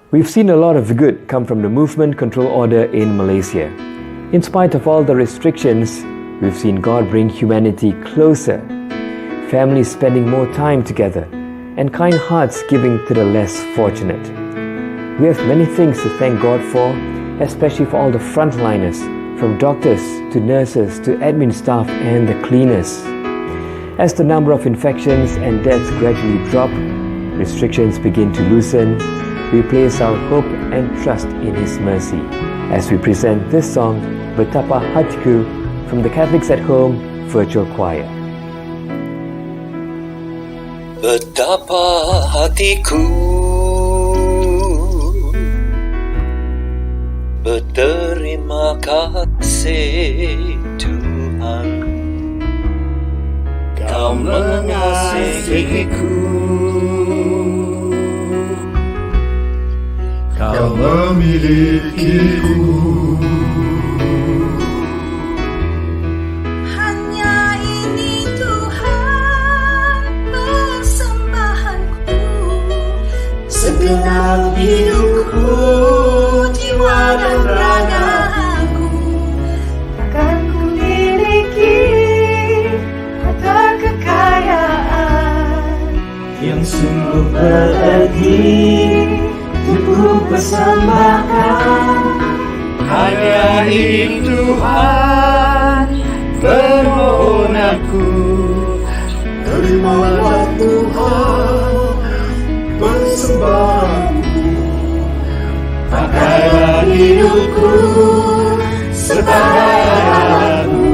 We've seen a lot of good come from the movement control order in Malaysia. In spite of all the restrictions, we've seen God bring humanity closer, families spending more time together, and kind hearts giving to the less fortunate. We have many things to thank God for, especially for all the frontliners, from doctors to nurses to admin staff and the cleaners. As the number of infections and deaths gradually drop, restrictions begin to loosen, we place our hope and trust in His mercy. As we present this song, Betapa Hatiku, from the Catholics at Home Virtual Choir. Betapa hatiku berterima kasih Tuhan, Kau mengasihiku, Kau memilikiku. Hanya ini Tuhan persembahanku, segenap hidupku, jiwa dan ragaku. Takkan ku miliki harta kekayaan Yang sungguh berarti ku persembahkan. Hanya ini Tuhan permohonanku. Terimalah Tuhan persembahanku. Pakailah hidupku sebagai alatmu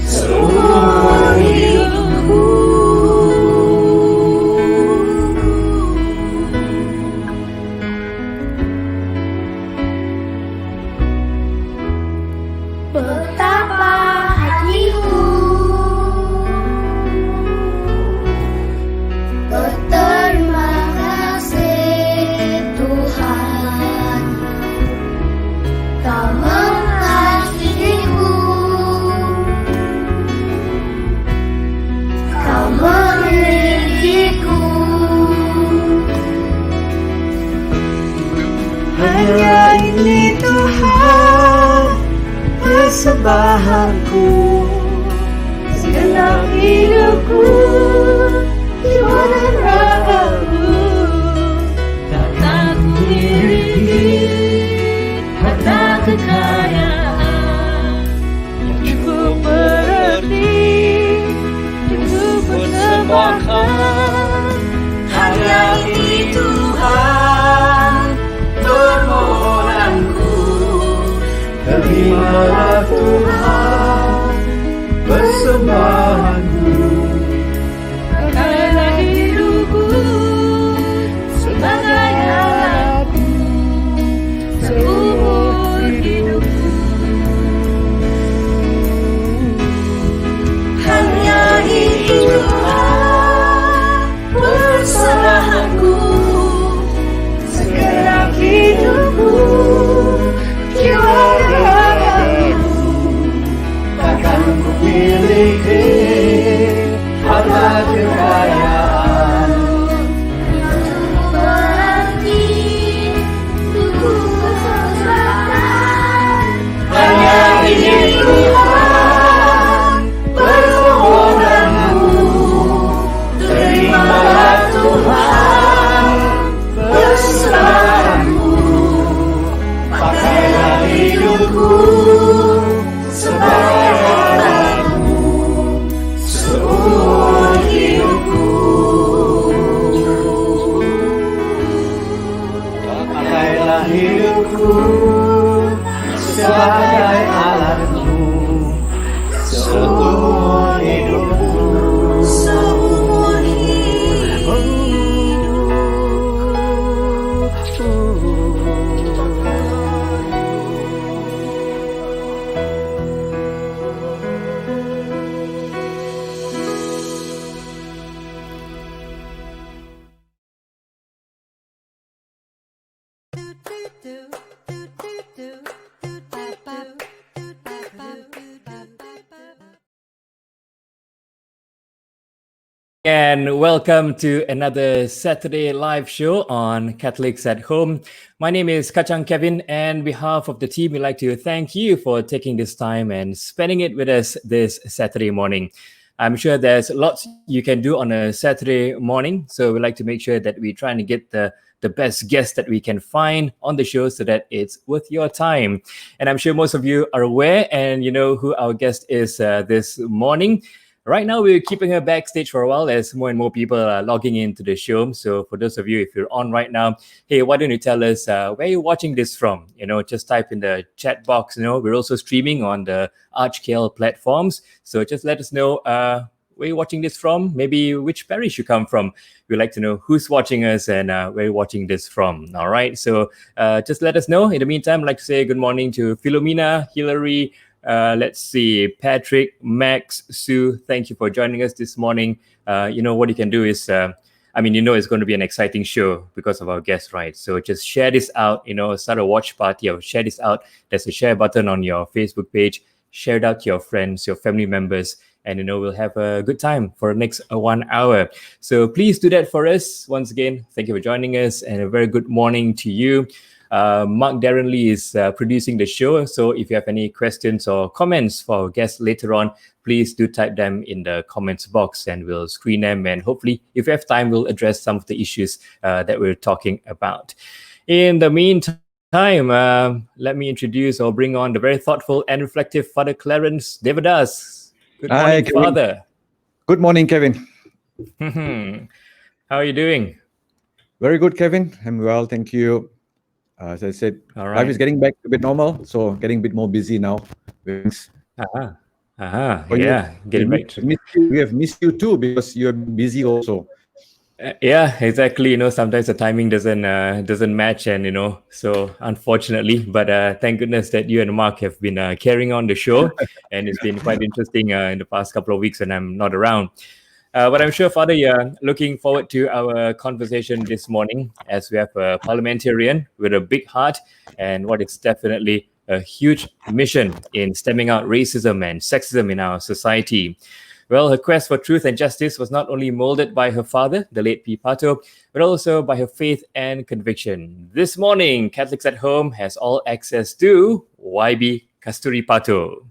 seumur hidupku. Betapa hatiku berterima kasih Tuhan, Kau mengasihiku, Kau memilikiku. Hanya ini Tuhan persembahanku, Segenap hidupku, jiwa dan ragaku. takkan ku miliki harta kekayaan yang cukup berarti untuk persembahkan. Hanya ini Tuhan permohonanku, Terimalah Tuhan persembahanku. pakailah hidupku sebagai alatmu seumur hidupku. Hanya ini Tuhan persembahanku, segenap hidupku, jiwa dan ragaku. Takkan ku miliki And welcome to another Saturday live show on Catholics at Home. My name is Kachang Kevin, and on behalf of the team, we'd like to thank you for taking this time and spending it with us this Saturday morning. I'm sure there's lots you can do on a Saturday morning, so we'd like to make sure that we're trying to get the best guests that we can find on the show so that it's worth your time. And I'm sure most of you are aware and you know who our guest is this morning. Right now, we're keeping her backstage for a while as more and more people are logging into the show. So for those of you, if you're on right now, hey, why don't you tell us where you're watching this from? Just type in the chat box. We're also streaming on the ArchKL platforms. So just let us know where you're watching this from, maybe which parish you come from. We'd like to know who's watching us and where you're watching this from. All right. So just let us know. In the meantime, I'd like to say good morning to Philomena, Hillary, let's see, Patrick, Max, Sue, thank you for joining us this morning. What you can do is, it's going to be an exciting show because of our guests, right? So just share this out, start a watch party or share this out. There's a share button on your Facebook page. Share it out to your friends, your family members, and, we'll have a good time for the next 1 hour. So please do that for us. Once again, thank you for joining us and a very good morning to you. Mark Darren Lee is producing the show. So if you have any questions or comments for our guests later on, please do type them in the comments box and we'll screen them. And hopefully, if we have time, we'll address some of the issues that we're talking about. In the meantime, let me introduce or bring on the very thoughtful and reflective Father Clarence Devadass. Good morning, Kevin. Father. Good morning, Kevin. How are you doing? Very good, Kevin. I'm well, thank you. As I said, life is getting back a bit normal, so getting a bit more busy now. Getting back. We have missed you too because you're busy also. Yeah, exactly. Sometimes the timing doesn't match, and so unfortunately, but thank goodness that you and Mark have been carrying on the show, and it's been quite interesting in the past couple of weeks when I'm not around. But I'm sure, Father, you're looking forward to our conversation this morning as we have a parliamentarian with a big heart and what is definitely a huge mission in stemming out racism and sexism in our society. Well, her quest for truth and justice was not only molded by her father, the late P. Patto, but also by her faith and conviction. This morning, Catholics at Home has all access to YB Kasthuri Patto.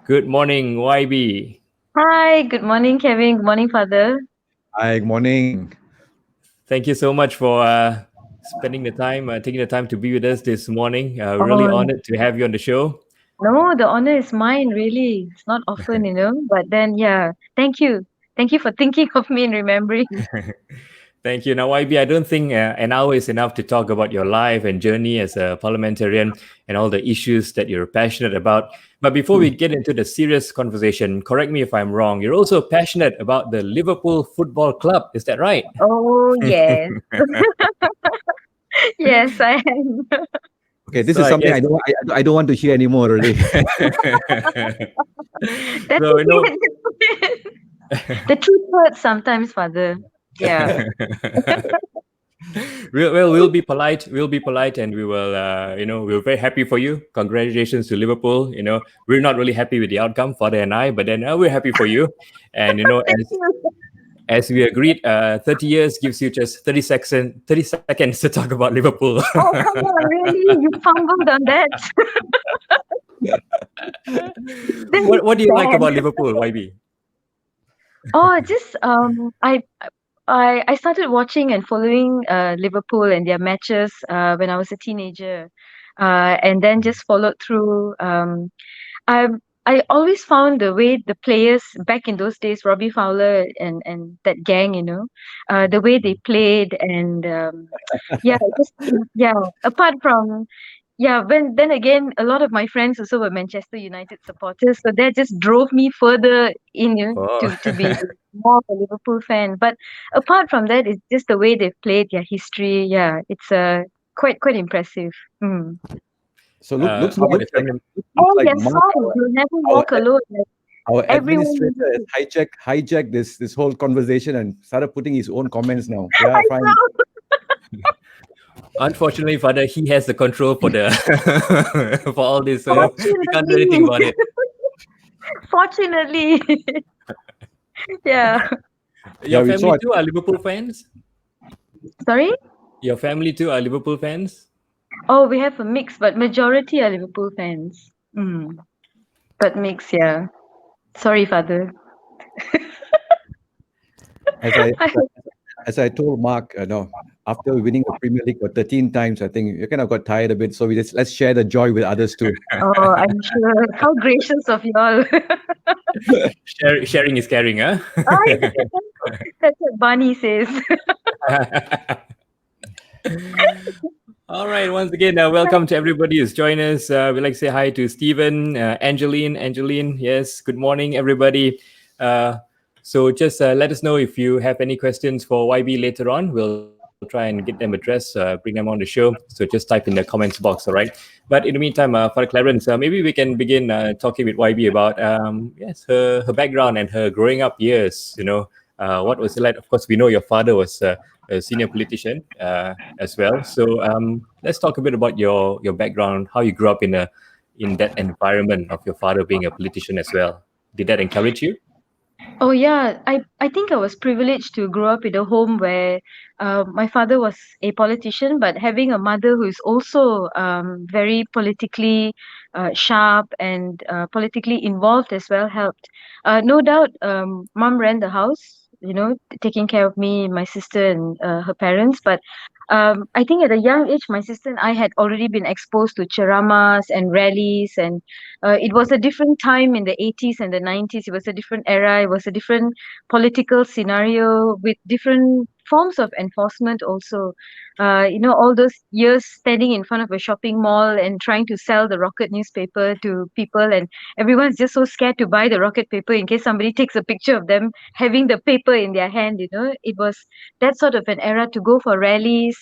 Good morning, YB. Hi, good morning, Kevin. Good morning, Father. Hi, good morning. Thank you so much for spending the time, taking the time to be with us this morning. Really honored to have you on the show. No, the honor is mine, really. It's not often, but then, yeah, thank you. Thank you for thinking of me and remembering. Thank you. Now, YB, I don't think an hour is enough to talk about your life and journey as a parliamentarian and all the issues that you're passionate about. But before we get into the serious conversation, correct me if I'm wrong, you're also passionate about the Liverpool Football Club. Is that right? Oh, yes. Yes, I am. Okay, this is something I don't want to hear anymore, really. That's the truth hurts sometimes, Father. Yeah. We'll be polite. We'll be polite, and we will. We're very happy for you. Congratulations to Liverpool. We're not really happy with the outcome, Father and I, but then we're happy for you. And as we agreed, 30 years gives you just 30 seconds to talk about Liverpool. Oh, come on, really? You fumbled on that. What do you like about Liverpool, YB? Oh, just I started watching and following Liverpool and their matches when I was a teenager, and then just followed through. I always found the way the players back in those days, Robbie Fowler and that gang, the way they played and apart from. Yeah, then again, a lot of my friends also were Manchester United supporters, so that just drove me further in, to be more of a Liverpool fan. But apart from that, it's just the way they've played, their history. Yeah, it's quite impressive. Mm. So looks like yes, you'll never walk alone. Our administrator has hijacked this whole conversation and started putting his own comments now. Yeah, fine. Unfortunately, Father, he has the control for the for all this, so we can't do anything about it. Fortunately, yeah. Yeah, Your we saw family it. too are Liverpool fans? Sorry? Your family too are Liverpool fans? Oh, we have a mix, but majority are Liverpool fans. But mix, yeah. Sorry, father. As I I hope. as I told Mark, no, after winning the Premier League for 13 times, I think you kind of got tired a bit. So let's share the joy with others too. Oh, I'm sure. How gracious of y'all. Sharing is caring, huh? Ah, that's what Barney says. All right. Once again, welcome to everybody who's joined us. We'd like to say hi to Stephen, Angeline. Yes, good morning, everybody. So just let us know if you have any questions for YB later on. We'll try and get them addressed, bring them on the show. So just type in the comments box, all right? But in the meantime, for Clarence, maybe we can begin talking with YB about her background and her growing up years. What was it like? Of course, we know your father was a senior politician as well. So let's talk a bit about your background, how you grew up in that environment of your father being a politician as well. Did that encourage you? Oh yeah, I think I was privileged to grow up in a home where my father was a politician, but having a mother who is also very politically sharp and politically involved as well helped. No doubt, mom ran the house, taking care of me, my sister, and her parents. But I think at a young age, my sister and I had already been exposed to charamas and rallies, and it was a different time in the 80s and the 90s. It was a different era. It was a different political scenario with different forms of enforcement also. All those years standing in front of a shopping mall and trying to sell the Rocket newspaper to people, and everyone's just so scared to buy the Rocket paper in case somebody takes a picture of them having the paper in their hand. It was that sort of an era to go for rallies,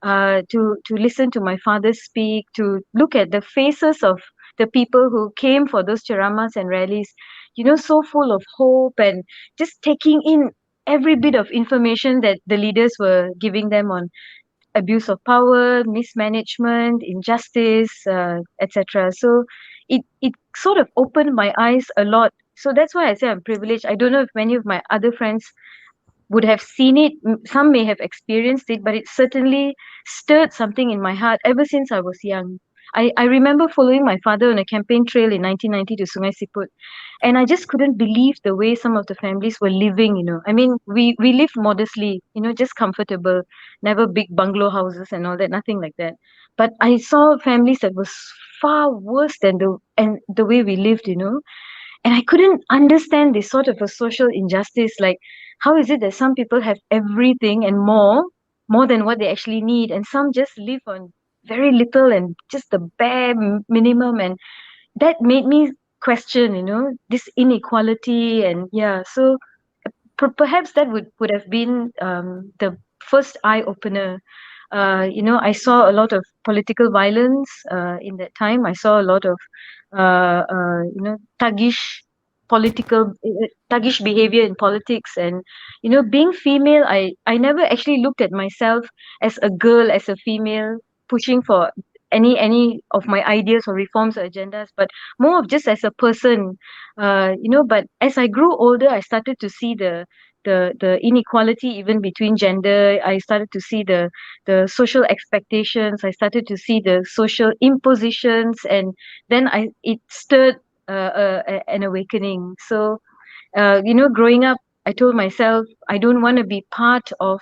to listen to my father speak, to look at the faces of the people who came for those charamas and rallies, so full of hope and just taking in every bit of information that the leaders were giving them on abuse of power, mismanagement, injustice, etc. So it sort of opened my eyes a lot. So that's why I say I'm privileged. I don't know if many of my other friends would have seen it. Some may have experienced it, but it certainly stirred something in my heart ever since I was young. I remember following my father on a campaign trail in 1990 to Sungai Siput, and I just couldn't believe the way some of the families were living. I mean, we lived modestly, just comfortable, never big bungalow houses and all that, nothing like that. But I saw families that was far worse than the way we lived. And I couldn't understand this sort of a social injustice. Like, how is it that some people have everything and more than what they actually need, and some just live on very little and just the bare minimum? And that made me question, this inequality. And yeah, so perhaps that would have been the first eye opener. I saw a lot of political violence in that time. I saw a lot of thuggish behavior in politics. And being female, I never actually looked at myself as a girl, as a female pushing for any of my ideas or reforms or agendas, but more of just as a person. But as I grew older, I started to see the inequality even between gender. I started to see the social expectations. I started to see the social impositions, and then it stirred an awakening. So growing up, I told myself I don't want to be part of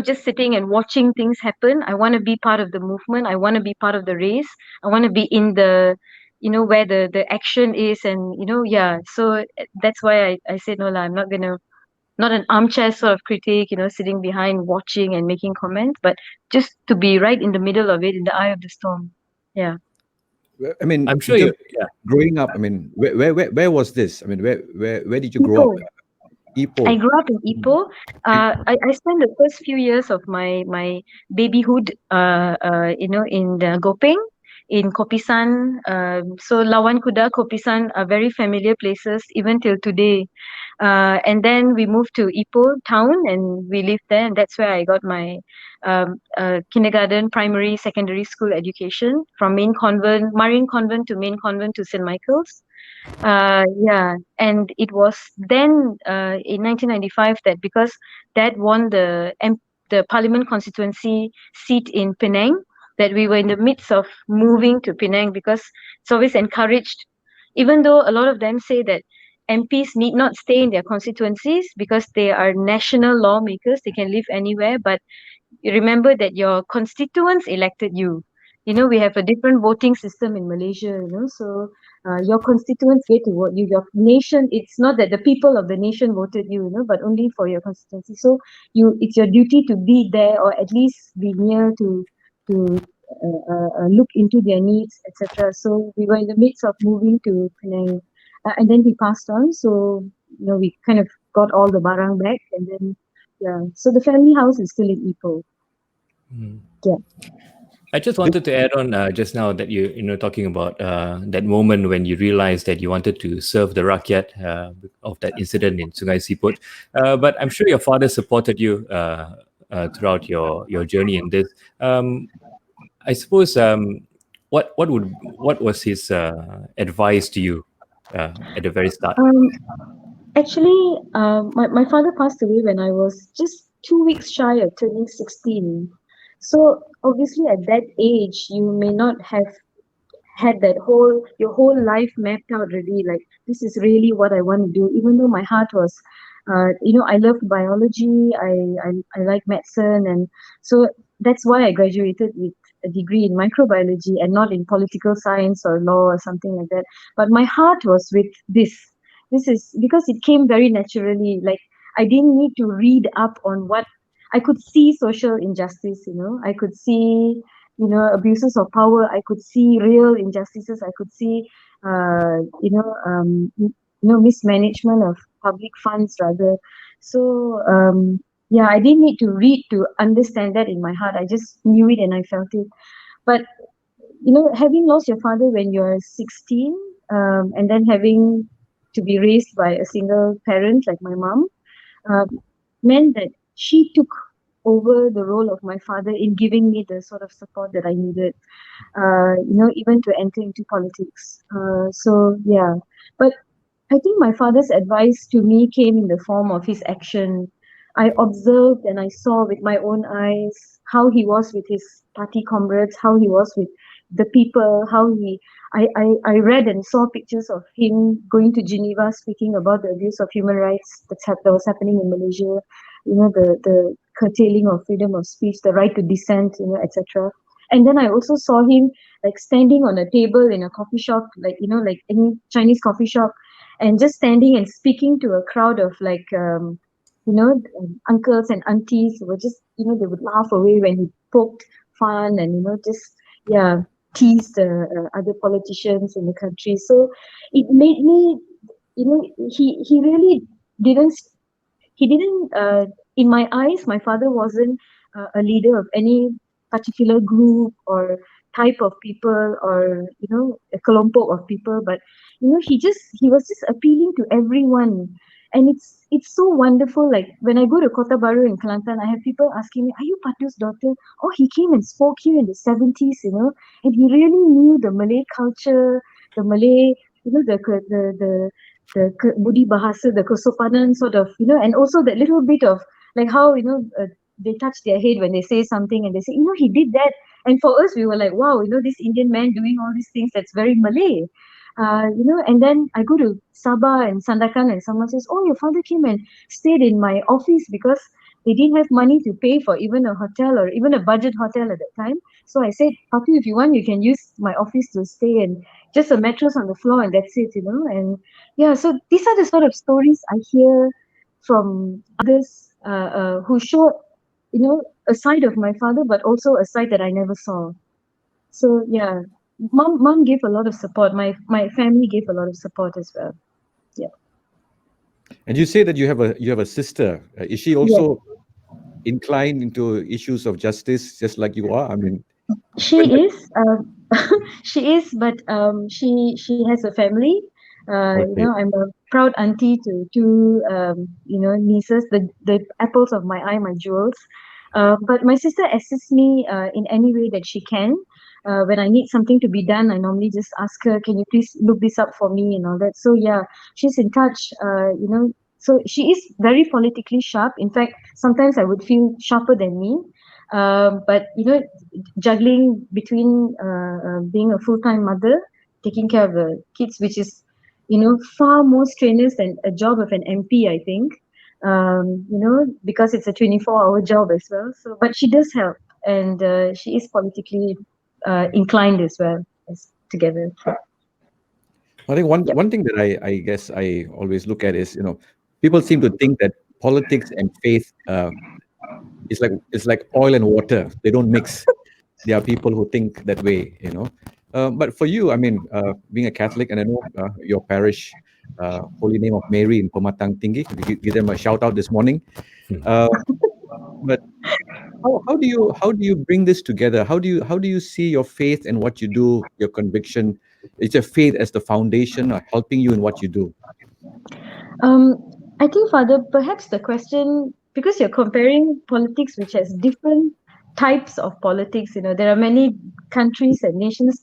just sitting and watching things happen. I want to be part of the movement. I want to be part of the race. I want to be in the where the action is. And yeah, so that's why I said, no lah, I'm not an armchair sort of critic, sitting behind watching and making comments, but just to be right in the middle of it, in the eye of the storm. Yeah. I mean, I'm sure in you. terms of growing up, I mean, where was this? I mean, where did you grow up? Ipoh. I grew up in Ipoh. I spent the first few years of my babyhood, in the Gopeng, in Kopisan. So Lawan Kuda, Kopisan are very familiar places even till today. And then we moved to Ipoh town and we lived there, and that's where I got my kindergarten, primary, secondary school education, from Marian Convent to Main Convent to St. Michael's. Yeah, and it was then in 1995 that because Dad won the Parliament constituency seat in Penang, that we were in the midst of moving to Penang, because it's always encouraged, even though a lot of them say that MPs need not stay in their constituencies because they are national lawmakers, they can live anywhere, but you remember that your constituents elected you. We have a different voting system in Malaysia, so your constituents get to vote you. Your nation, it's not that the people of the nation voted you, but only for your constituency. So it's your duty to be there, or at least be near to look into their needs, etc. So we were in the midst of moving to Penang, and then he passed on. So we kind of got all the barang back, and then yeah. So the family house is still in Ipoh. Yeah. I just wanted to add on just now that talking about that moment when you realized that you wanted to serve the rakyat of that incident in Sungai Siput. But I'm sure your father supported you throughout your journey in this. I suppose what was his advice to you at the very start? Actually, my father passed away when I was just 2 weeks shy of turning 16. So obviously at that age, you may not have had your whole life mapped out already. Like, this is really what I want to do. Even though my heart was, I loved biology, I like medicine, and so that's why I graduated with a degree in microbiology and not in political science or law or something like that. But my heart was with this. This is because it came very naturally. Like, I didn't need to read up on what I could see. Social injustice, I could see abuses of power. I could see real injustices. I could see mismanagement of public funds rather. So yeah, I didn't need to read to understand that in my heart. I just knew it and I felt it. But having lost your father when you're 16, and then having to be raised by a single parent like my mom, meant that she took over the role of my father in giving me the sort of support that I needed, even to enter into politics. So yeah, but I think my father's advice to me came in the form of his action. I observed and I saw with my own eyes how he was with his party comrades, how he was with the people, I read and saw pictures of him going to Geneva speaking about the abuse of human rights that was happening in Malaysia, the curtailing of freedom of speech, the right to dissent, etc. And then I also saw him like standing on a table in a coffee shop, like any Chinese coffee shop, and just standing and speaking to a crowd of uncles and aunties who were just, they would laugh away when he poked fun and, just, yeah, teased other politicians in the country. So it made me, he really didn't, in my eyes, my father wasn't a leader of any particular group or type of people or, a kelompok of people, but, he was just appealing to everyone. And it's so wonderful. Like when I go to Kota Baru in Kelantan, I have people asking me, "Are you Patto's daughter?" Oh, he came and spoke here in the 70s, and he really knew the Malay culture, the Malay, the budi bahasa, the kesopanan sort of, and also that little bit of like how they touch their head when they say something, and they say, he did that. And for us, we were like, wow, this Indian man doing all these things, that's very Malay. And then I go to Sabah and Sandakan and someone says, oh, your father came and stayed in my office because they didn't have money to pay for even a hotel or even a budget hotel at that time. So I said, Pattu, if you want, you can use my office to stay, and just a mattress on the floor, and that's it, And yeah, so these are the sort of stories I hear from others who show, a side of my father, but also a side that I never saw. So yeah, mom gave a lot of support. My family gave a lot of support as well. Yeah. And you say that you have a sister. Is she also inclined into issues of justice, just like you are? I mean, she is. She is, but she has a family. Okay. I'm a proud auntie to two nieces, the apples of my eye, my jewels. But my sister assists me in any way that she can. When I need something to be done, I normally just ask her, can you please look this up for me and all that. So yeah, she's in touch, so she is very politically sharp. In fact, sometimes I would feel sharper than me. But juggling between being a full-time mother, taking care of the kids, which is far more strenuous than a job of an MP, I think. Because it's a 24-hour job as well. So, but she does help, and she is politically inclined as well as together. I think one thing that I guess I always look at is, people seem to think that politics and faith is like oil and water. They don't mix. There are people who think that way. But for you, I mean, being a Catholic, and I know your parish, Holy Name of Mary in Pematang Tinggi, we give them a shout out this morning. Uh, but how do you bring this together? How do you see your faith and what you do, your conviction? Is your faith as the foundation or helping you in what you do? I think, Father, perhaps the question, because you're comparing politics, which has different types of politics, there are many countries and nations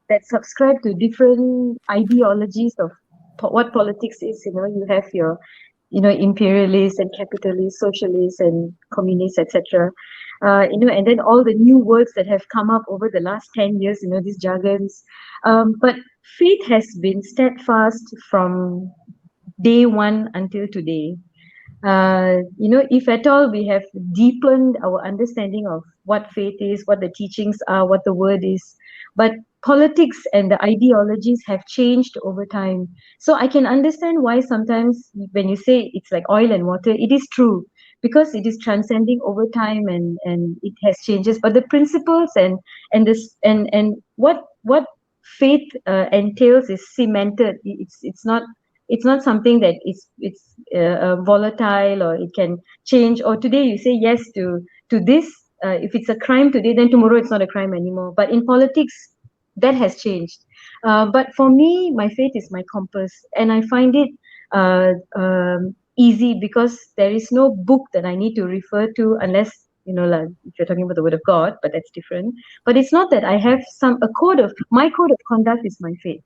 that subscribe to different ideologies of what politics is. You have your, imperialists and capitalists, socialists and communists, etc. And then all the new words that have come up over the last 10 years, these jargons. But faith has been steadfast from day one until today. If at all we have deepened our understanding of what faith is, what the teachings are, what the word is, but politics and the ideologies have changed over time. So I can understand why sometimes when you say it's like oil and water, it is true, because it is transcending over time, and it has changes. But the principles and this and what faith entails is cemented. It's not something that it's volatile, or it can change. Or today you say yes to this. If it's a crime today, then tomorrow it's not a crime anymore. But in politics, that has changed. But for me, my faith is my compass, and I find it easy, because there is no book that I need to refer to, unless like if you're talking about the word of God, but that's different. But it's not that I have my code of conduct is my faith.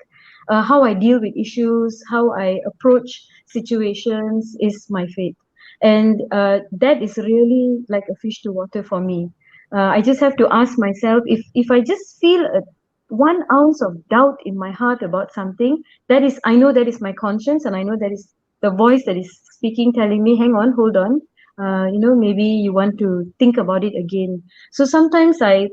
How I deal with issues, how I approach situations is my faith. And that is really like a fish to water for me. I just have to ask myself, if I just feel 1 ounce of doubt in my heart about something, I know that is my conscience, and I know that is the voice that is speaking, telling me, hang on, hold on, maybe you want to think about it again. So sometimes I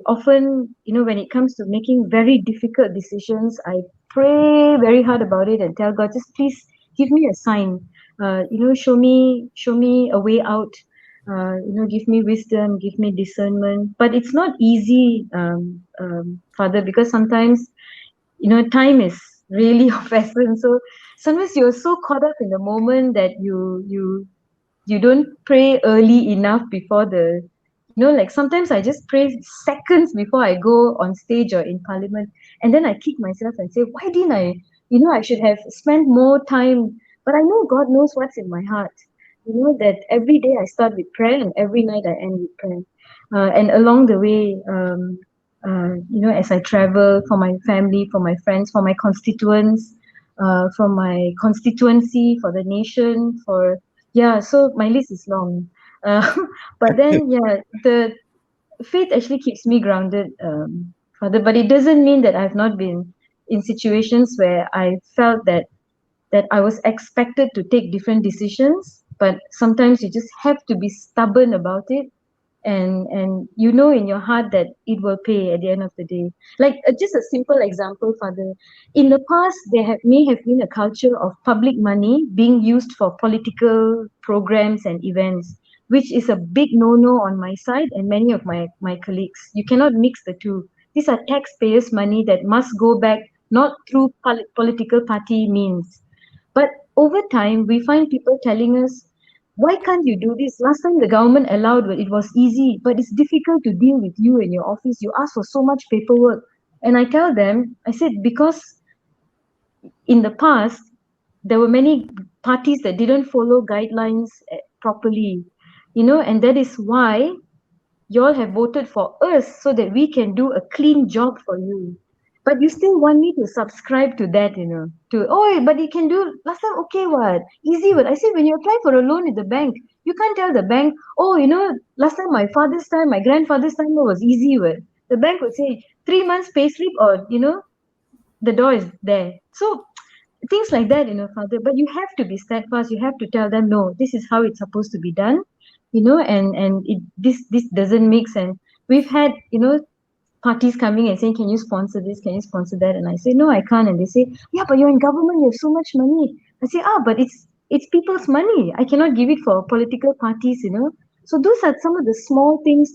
often, when it comes to making very difficult decisions, I pray very hard about it and tell God, just please give me a sign, show me a way out, give me wisdom, give me discernment. But it's not easy, Father, because sometimes, time is really of essence. So sometimes you're so caught up in the moment that you don't pray early enough before like sometimes I just pray seconds before I go on stage or in parliament, and then I kick myself and say, why didn't I, I should have spent more time. But I know God knows what's in my heart. That every day I start with prayer, and every night I end with prayer. And along the way, as I travel, for my family, for my friends, for my constituents, for my constituency, for the nation, so my list is long. But then, the faith actually keeps me grounded, Father. But it doesn't mean that I've not been in situations where I felt that I was expected to take different decisions. But sometimes you just have to be stubborn about it, and in your heart that it will pay at the end of the day. Like just a simple example, Father. In the past, may have been a culture of public money being used for political programs and events, which is a big no-no on my side and many of my colleagues. You cannot mix the two. These are taxpayers' money that must go back, not through political party means. But over time, we find people telling us, why can't you do this? Last time the government allowed it was easy, but it's difficult to deal with you in your office. You ask for so much paperwork. And I tell them, I said, because in the past, there were many parties that didn't follow guidelines properly, and that is why you all have voted for us so that we can do a clean job for you. But you still want me to subscribe to that, but you can do last time, okay, what? Easy, what? I say, when you apply for a loan at the bank, you can't tell the bank, last time, my father's time, my grandfather's time was easy, what? The bank would say 3 months pay slip, or, the door is there. So things like that, Father. But you have to be steadfast. You have to tell them, no, this is how it's supposed to be done, this doesn't make sense. We've had, parties coming and saying, can you sponsor this? Can you sponsor that? And I say, no, I can't. And they say, yeah, but you're in government. You have so much money. I say, but it's people's money. I cannot give it for political parties. So those are some of the small things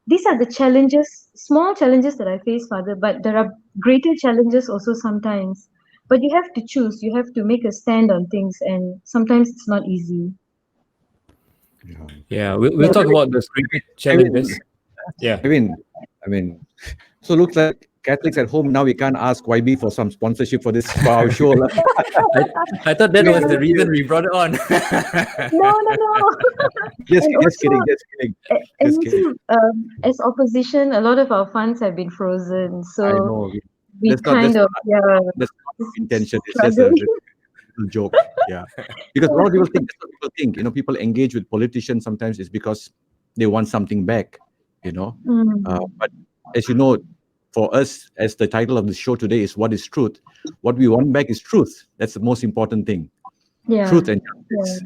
these are the challenges, small challenges that I face, Father. But there are greater challenges also sometimes. But you have to choose. You have to make a stand on things. And sometimes it's not easy. Yeah, we'll talk about the challenges. Yeah. I mean, so looks like Catholics at home now we can't ask YB for some sponsorship for our show. I thought that was the reason we brought it on. No. Just kidding. And also, as opposition, a lot of our funds have been frozen. So I know. we That's kind of, that's not intention. It's just a little joke. Yeah, because a lot of people think. That's what people think. People engage with politicians sometimes is because they want something back. But as you know, for us, as the title of the show today is "What is Truth?" What we want back is truth. That's the most important thing. Yeah. Truth and justice.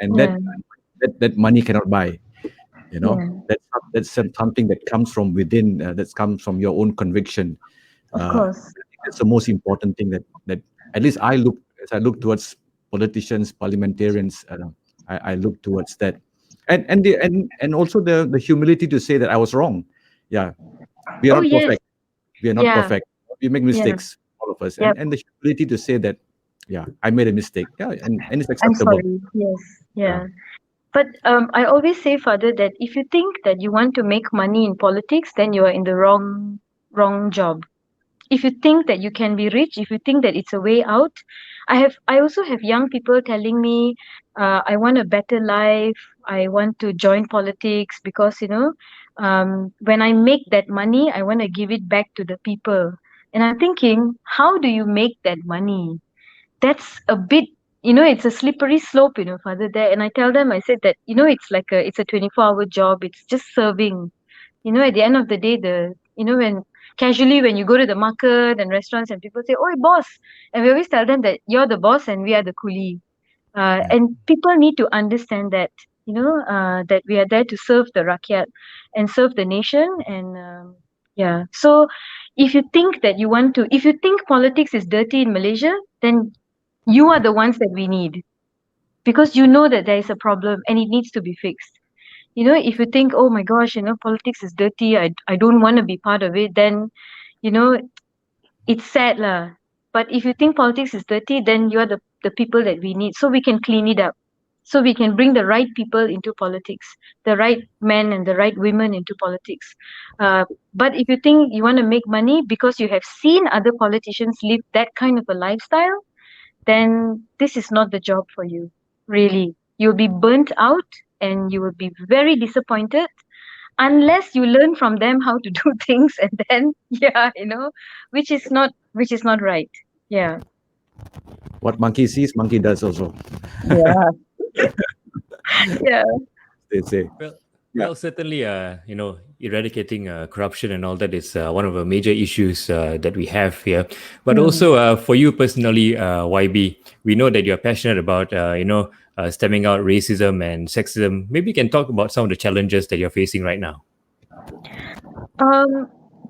And that money cannot buy. That's something that comes from within. That comes from your own conviction. Of course. That's the most important thing that at least I look towards politicians, parliamentarians. I look towards that. And also the humility to say that I was wrong. Yeah, we are not perfect. We are not perfect. We make mistakes, all of us. Yep. And the humility to say that, I made a mistake. Yeah, and it's I'm acceptable. sorry. Yes. Yeah. But I always say, Father, that if you think that you want to make money in politics, then you are in the wrong job. If you think that you can be rich, if you think that it's a way out, I also have young people telling me, I want a better life. I want to join politics because, when I make that money, I want to give it back to the people. And I'm thinking, how do you make that money? That's a bit, it's a slippery slope, Father, there. And I tell them, I said that, it's like it's a 24-hour job. It's just serving. At the end of the day, when you go to the market and restaurants and people say, "Oi, boss," and we always tell them that you're the boss and we are the coolie. And people need to understand that, that we are there to serve the rakyat and serve the nation. And so if you think if you think politics is dirty in Malaysia, then you are the ones that we need, because you know that there is a problem and it needs to be fixed. If you think, oh my gosh, politics is dirty, I don't want to be part of it, then, it's sad lah. But if you think politics is dirty, then you are the people that we need, so we can clean it up. So we can bring the right people into politics, the right men and the right women into politics. But if you think you want to make money because you have seen other politicians live that kind of a lifestyle, then this is not the job for you, really. You'll be burnt out and you will be very disappointed unless you learn from them how to do things, and then which is not right. Yeah. What monkey sees, monkey does also. Yeah. Yeah. They say. Well, certainly, eradicating corruption and all that is one of the major issues that we have here. But also for you personally, YB, we know that you're passionate about, stemming out racism and sexism. Maybe you can talk about some of the challenges that you're facing right now.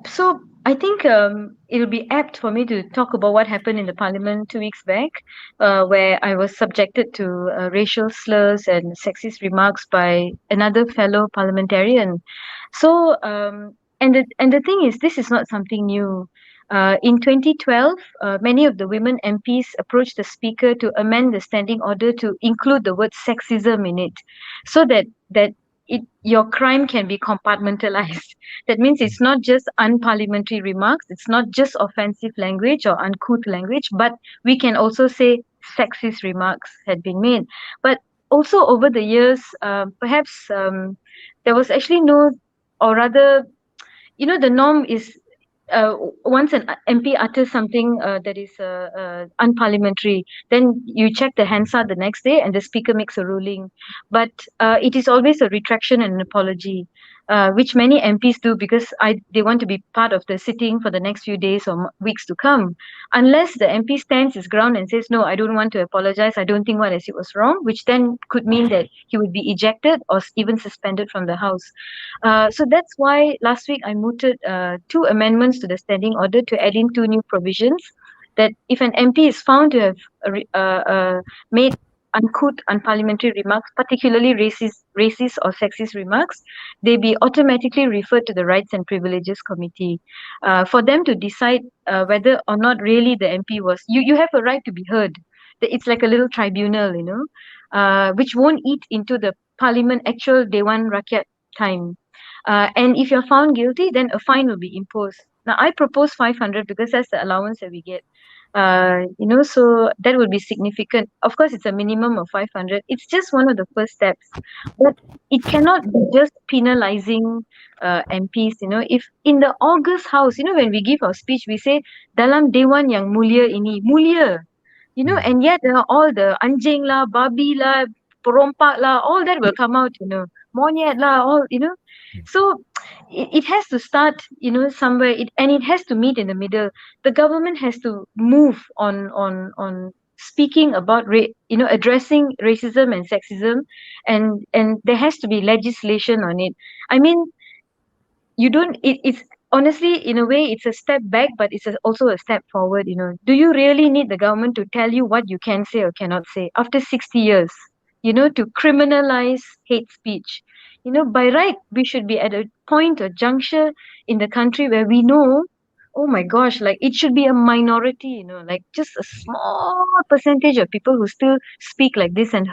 So I think it'll be apt for me to talk about what happened in the parliament 2 weeks back, where I was subjected to racial slurs and sexist remarks by another fellow parliamentarian. So, and the thing is, this is not something new. In 2012, many of the women MPs approached the speaker to amend the standing order to include the word sexism in it, so that your crime can be compartmentalized. That means it's not just unparliamentary remarks, it's not just offensive language or uncouth language, but we can also say sexist remarks had been made. But also over the years, perhaps there was actually no or rather, the norm is once an MP utters something that is unparliamentary, then you check the Hansard the next day and the speaker makes a ruling. But it is always a retraction and an apology, which many MPs do because they want to be part of the sitting for the next few days or weeks to come. Unless the MP stands his ground and says, no, I don't want to apologize, I don't think what I said was wrong, which then could mean that he would be ejected or even suspended from the House. So that's why last week I mooted two amendments to the standing order to add in two new provisions that if an MP is found to have made uncouth, unparliamentary remarks, particularly racist or sexist remarks, they be automatically referred to the Rights and Privileges Committee for them to decide whether or not really the MP was. You have a right to be heard. It's like a little tribunal, which won't eat into the Parliament actual Dewan Rakyat time. And if you're found guilty, then a fine will be imposed. Now, I propose 500 because that's the allowance that we get. So that will be significant. Of course, it's a minimum of 500. It's just one of the first steps, but it cannot be just penalizing MPs. If in the August House, when we give our speech, we say dalam Dewan yang mulia ini, mulia. And yet all the anjing lah, babi lah, perompak lah, all that will come out. Monyet lah, all. So it has to start, somewhere, and it has to meet in the middle. The government has to move on speaking about addressing racism and sexism, and there has to be legislation on it. I mean, it's honestly, in a way, it's a step back, but it's also a step forward. Do you really need the government to tell you what you can say or cannot say after 60 years, to criminalize hate speech? By right, we should be at a point or juncture in the country where we know, oh my gosh, like it should be a minority, like just a small percentage of people who still speak like this and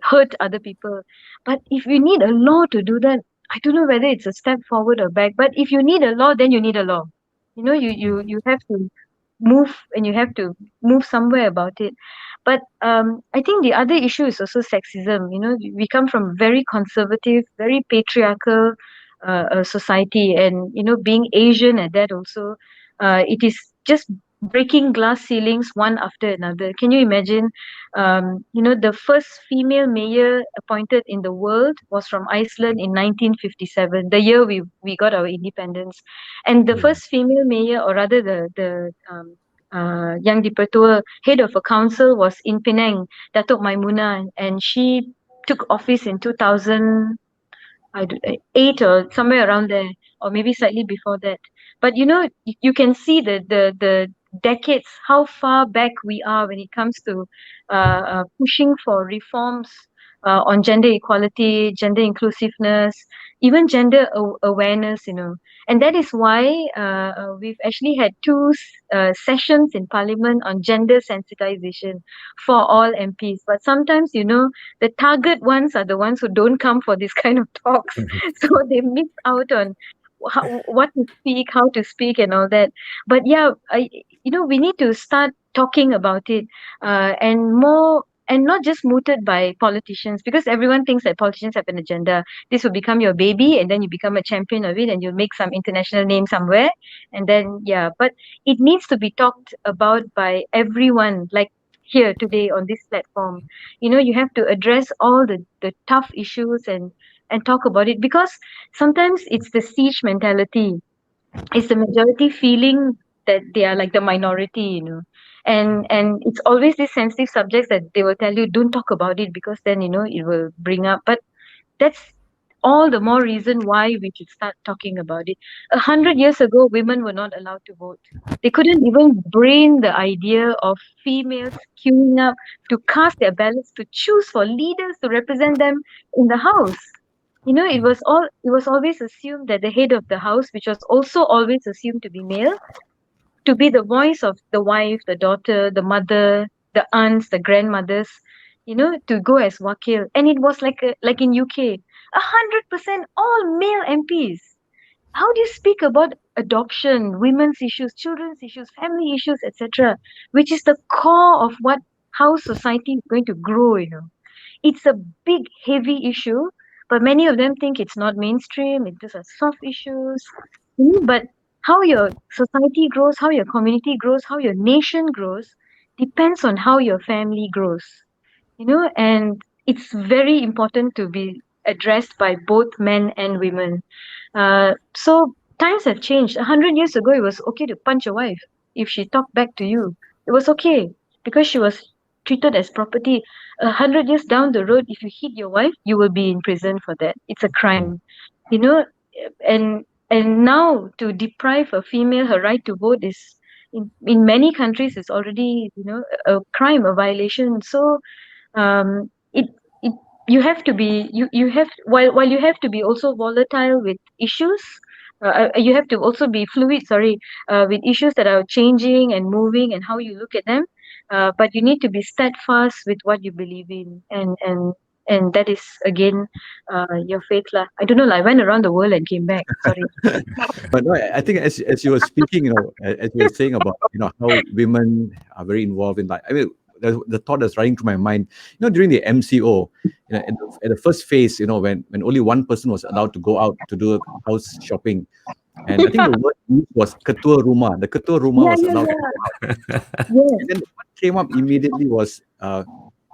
hurt other people. But if we need a law to do that, I don't know whether it's a step forward or back. But if you need a law, then you need a law. You have to move, and you have to move somewhere about it. But I think the other issue is also sexism. We come from very conservative, very patriarchal society, and being Asian at that also, it is just breaking glass ceilings one after another. Can you imagine? The first female mayor appointed in the world was from Iceland in 1957, the year we got our independence, and the first female mayor, or rather the Yang di-Pertua head of a council, was in Penang, Datuk Maimuna, and she took office in 2008 or somewhere around there, or maybe slightly before that. But you can see the decades, how far back we are when it comes to pushing for reforms on gender equality, gender inclusiveness, even gender awareness, and that is why we've actually had two sessions in Parliament on gender sensitization for all MPs. But sometimes, the target ones are the ones who don't come for this kind of talks, so they miss out on what to speak, how to speak, and all that. But yeah, we need to start talking about it, and more, and not just mooted by politicians, because everyone thinks that politicians have an agenda. This will become your baby, and then you become a champion of it, and you'll make some international name somewhere, and then but it needs to be talked about by everyone, like here today on this platform. You have to address all the tough issues and talk about it, because sometimes it's the siege mentality. It's the majority feeling that they are like the minority, and it's always these sensitive subjects that they will tell you don't talk about it, because then it will bring up. But that's all the more reason why we should start talking about it. 100 years ago, women were not allowed to vote. They couldn't even brain the idea of females queuing up to cast their ballots, to choose for leaders to represent them in the house. It was always assumed that the head of the house, which was also always assumed to be male, to be the voice of the wife, the daughter, the mother, the aunts, the grandmothers, to go as wakil. And it was like in UK, 100% all male MPs. How do you speak about adoption, women's issues, children's issues, family issues, etc., which is the core of how society is going to grow? It's a big, heavy issue, but many of them think it's not mainstream, it's just a soft issues. But how your society grows, how your community grows, how your nation grows depends on how your family grows. And it's very important to be addressed by both men and women. So times have changed. 100 years ago, it was okay to punch your wife if she talked back to you. It was okay because she was treated as property. 100 years down the road, if you hit your wife, you will be in prison for that. It's a crime, you know. And now to deprive a female her right to vote is in many countries is already a crime, a violation. So it you have to be you have while you have to be also volatile with issues, you have to also be fluid, sorry, with issues that are changing and moving and how you look at them, but you need to be steadfast with what you believe in, and that is again your faith lah. I don't know, like, I went around the world and came back, sorry. But no, I think as you were speaking, as you were saying about how women are very involved in life. I mean, the thought that's running through my mind, during the MCO, at the first phase, when only one person was allowed to go out to do house shopping, and I think the word used was ketua rumah. The ketua rumah was allowed to go out. Yes. And then what came up immediately was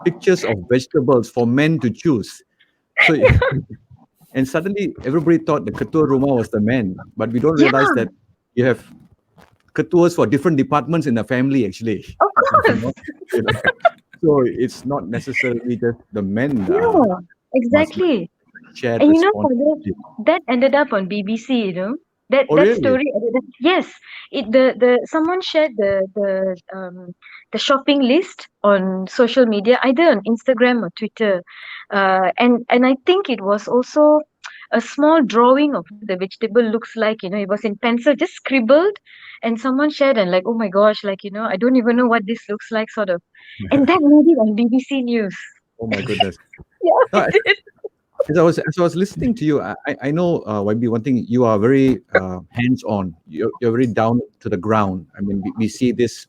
pictures of vegetables for men to choose. So. And suddenly, everybody thought the ketua rumah was the man, but we don't realize that you have ketuas for different departments in the family, actually. Of course. So it's not necessarily just the men. Yeah, exactly. Shared And responsibility. that ended up on BBC, that Oh, that really? story ended up, yes, the someone shared the shopping list on social media, either on Instagram or Twitter, and I think it was also a small drawing of what the vegetable looks like. It was in pencil, just scribbled, and someone shared, and like, oh my gosh, like, I don't even know what this looks like, sort of, and that made it on BBC News. Oh my goodness. Yeah, No, it did. as I was listening to you, I know, YB, one thing, you are very hands-on. You're very down to the ground. I mean, we see this,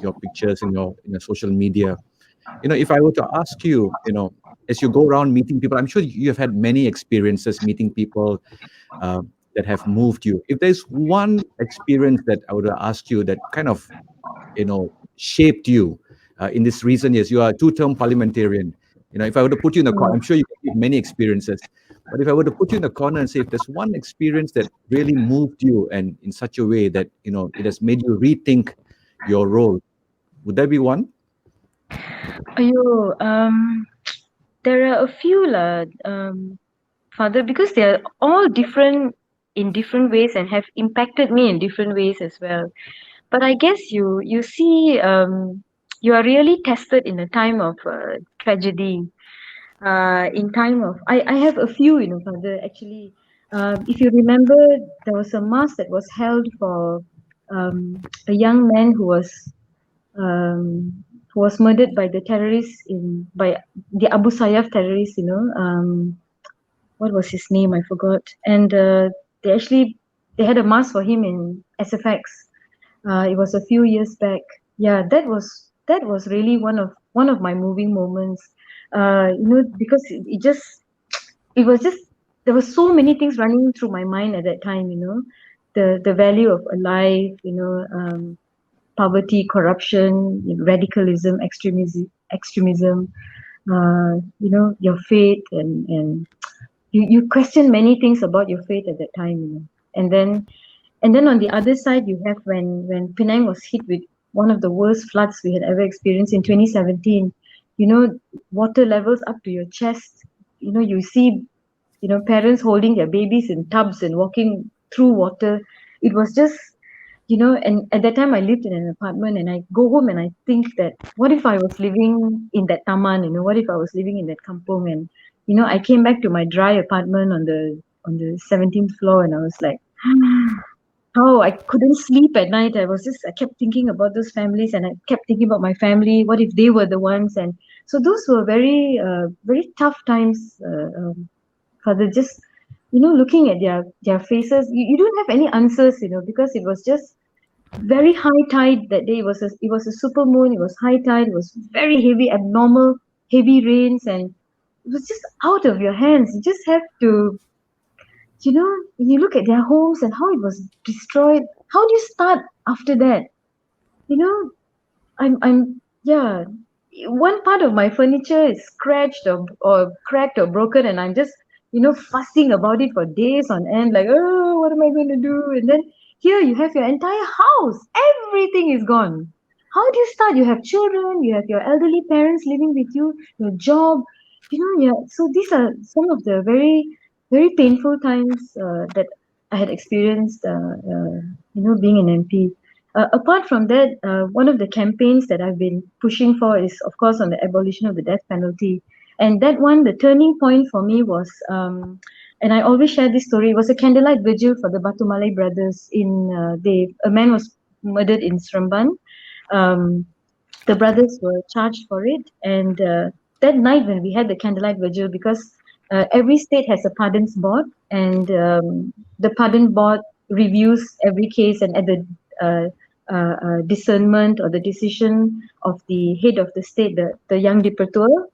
your pictures in your social media. If I were to ask you, as you go around meeting people, I'm sure you have had many experiences meeting people that have moved you. If there's one experience that I would ask you that kind of, shaped you in this recent years, you are a two-term parliamentarian. If I were to put you in the corner, I'm sure you have many experiences. But if I were to put you in the corner and say, if there's one experience that really moved you and in such a way that, it has made you rethink your role, would there be one? There are a few lah, Father, because they are all different in different ways and have impacted me in different ways as well. But I guess you see, you are really tested in a time of tragedy. In time of, I have a few, Father, actually. If you remember, there was a mass that was held for a young man who was murdered by the terrorists by the Abu Sayyaf terrorists. What was his name? I forgot. And they had a mass for him in SFX. It was a few years back. Yeah, that was really one of my moving moments. Because it was just, there were so many things running through my mind at that time. The value of a life. Poverty, corruption, radicalism, extremism. Your faith, and you question many things about your faith at that time. And then on the other side, you have when Penang was hit with one of the worst floods we had ever experienced in 2017. Water levels up to your chest. You see, parents holding their babies in tubs and walking through water. It was just, and at that time I lived in an apartment, and I go home and I think that, what if I was living in that taman? What if I was living in that kampung? And I came back to my dry apartment on the 17th floor, and I was like, how I couldn't sleep at night. I kept thinking about those families, and I kept thinking about my family. What if they were the ones? And so those were very, very tough times, Father. Just, looking at their faces, you don't have any answers, because it was just very high tide that day. It was a super moon. It was high tide. It was very heavy, abnormal, heavy rains, and it was just out of your hands. You just have to, when you look at their homes and how it was destroyed, how do you start after that? You know, yeah. One part of my furniture is scratched or cracked or broken, and I'm just, fussing about it for days on end, like, oh, what am I going to do? And then here you have your entire house, everything is gone. How do you start? You have children, you have your elderly parents living with you, your job, yeah. So these are some of the very, very painful times that I had experienced, being an MP. Apart from that, one of the campaigns that I've been pushing for is, of course, on the abolition of the death penalty. And that one, the turning point for me was, and I always share this story, it was a candlelight vigil for the Batu Malay brothers a man was murdered in Seremban. Um, the brothers were charged for it. And that night when we had the candlelight vigil, because every state has a pardons board, and the pardon board reviews every case, and at the discernment or the decision of the head of the state, the Yang Dipertua,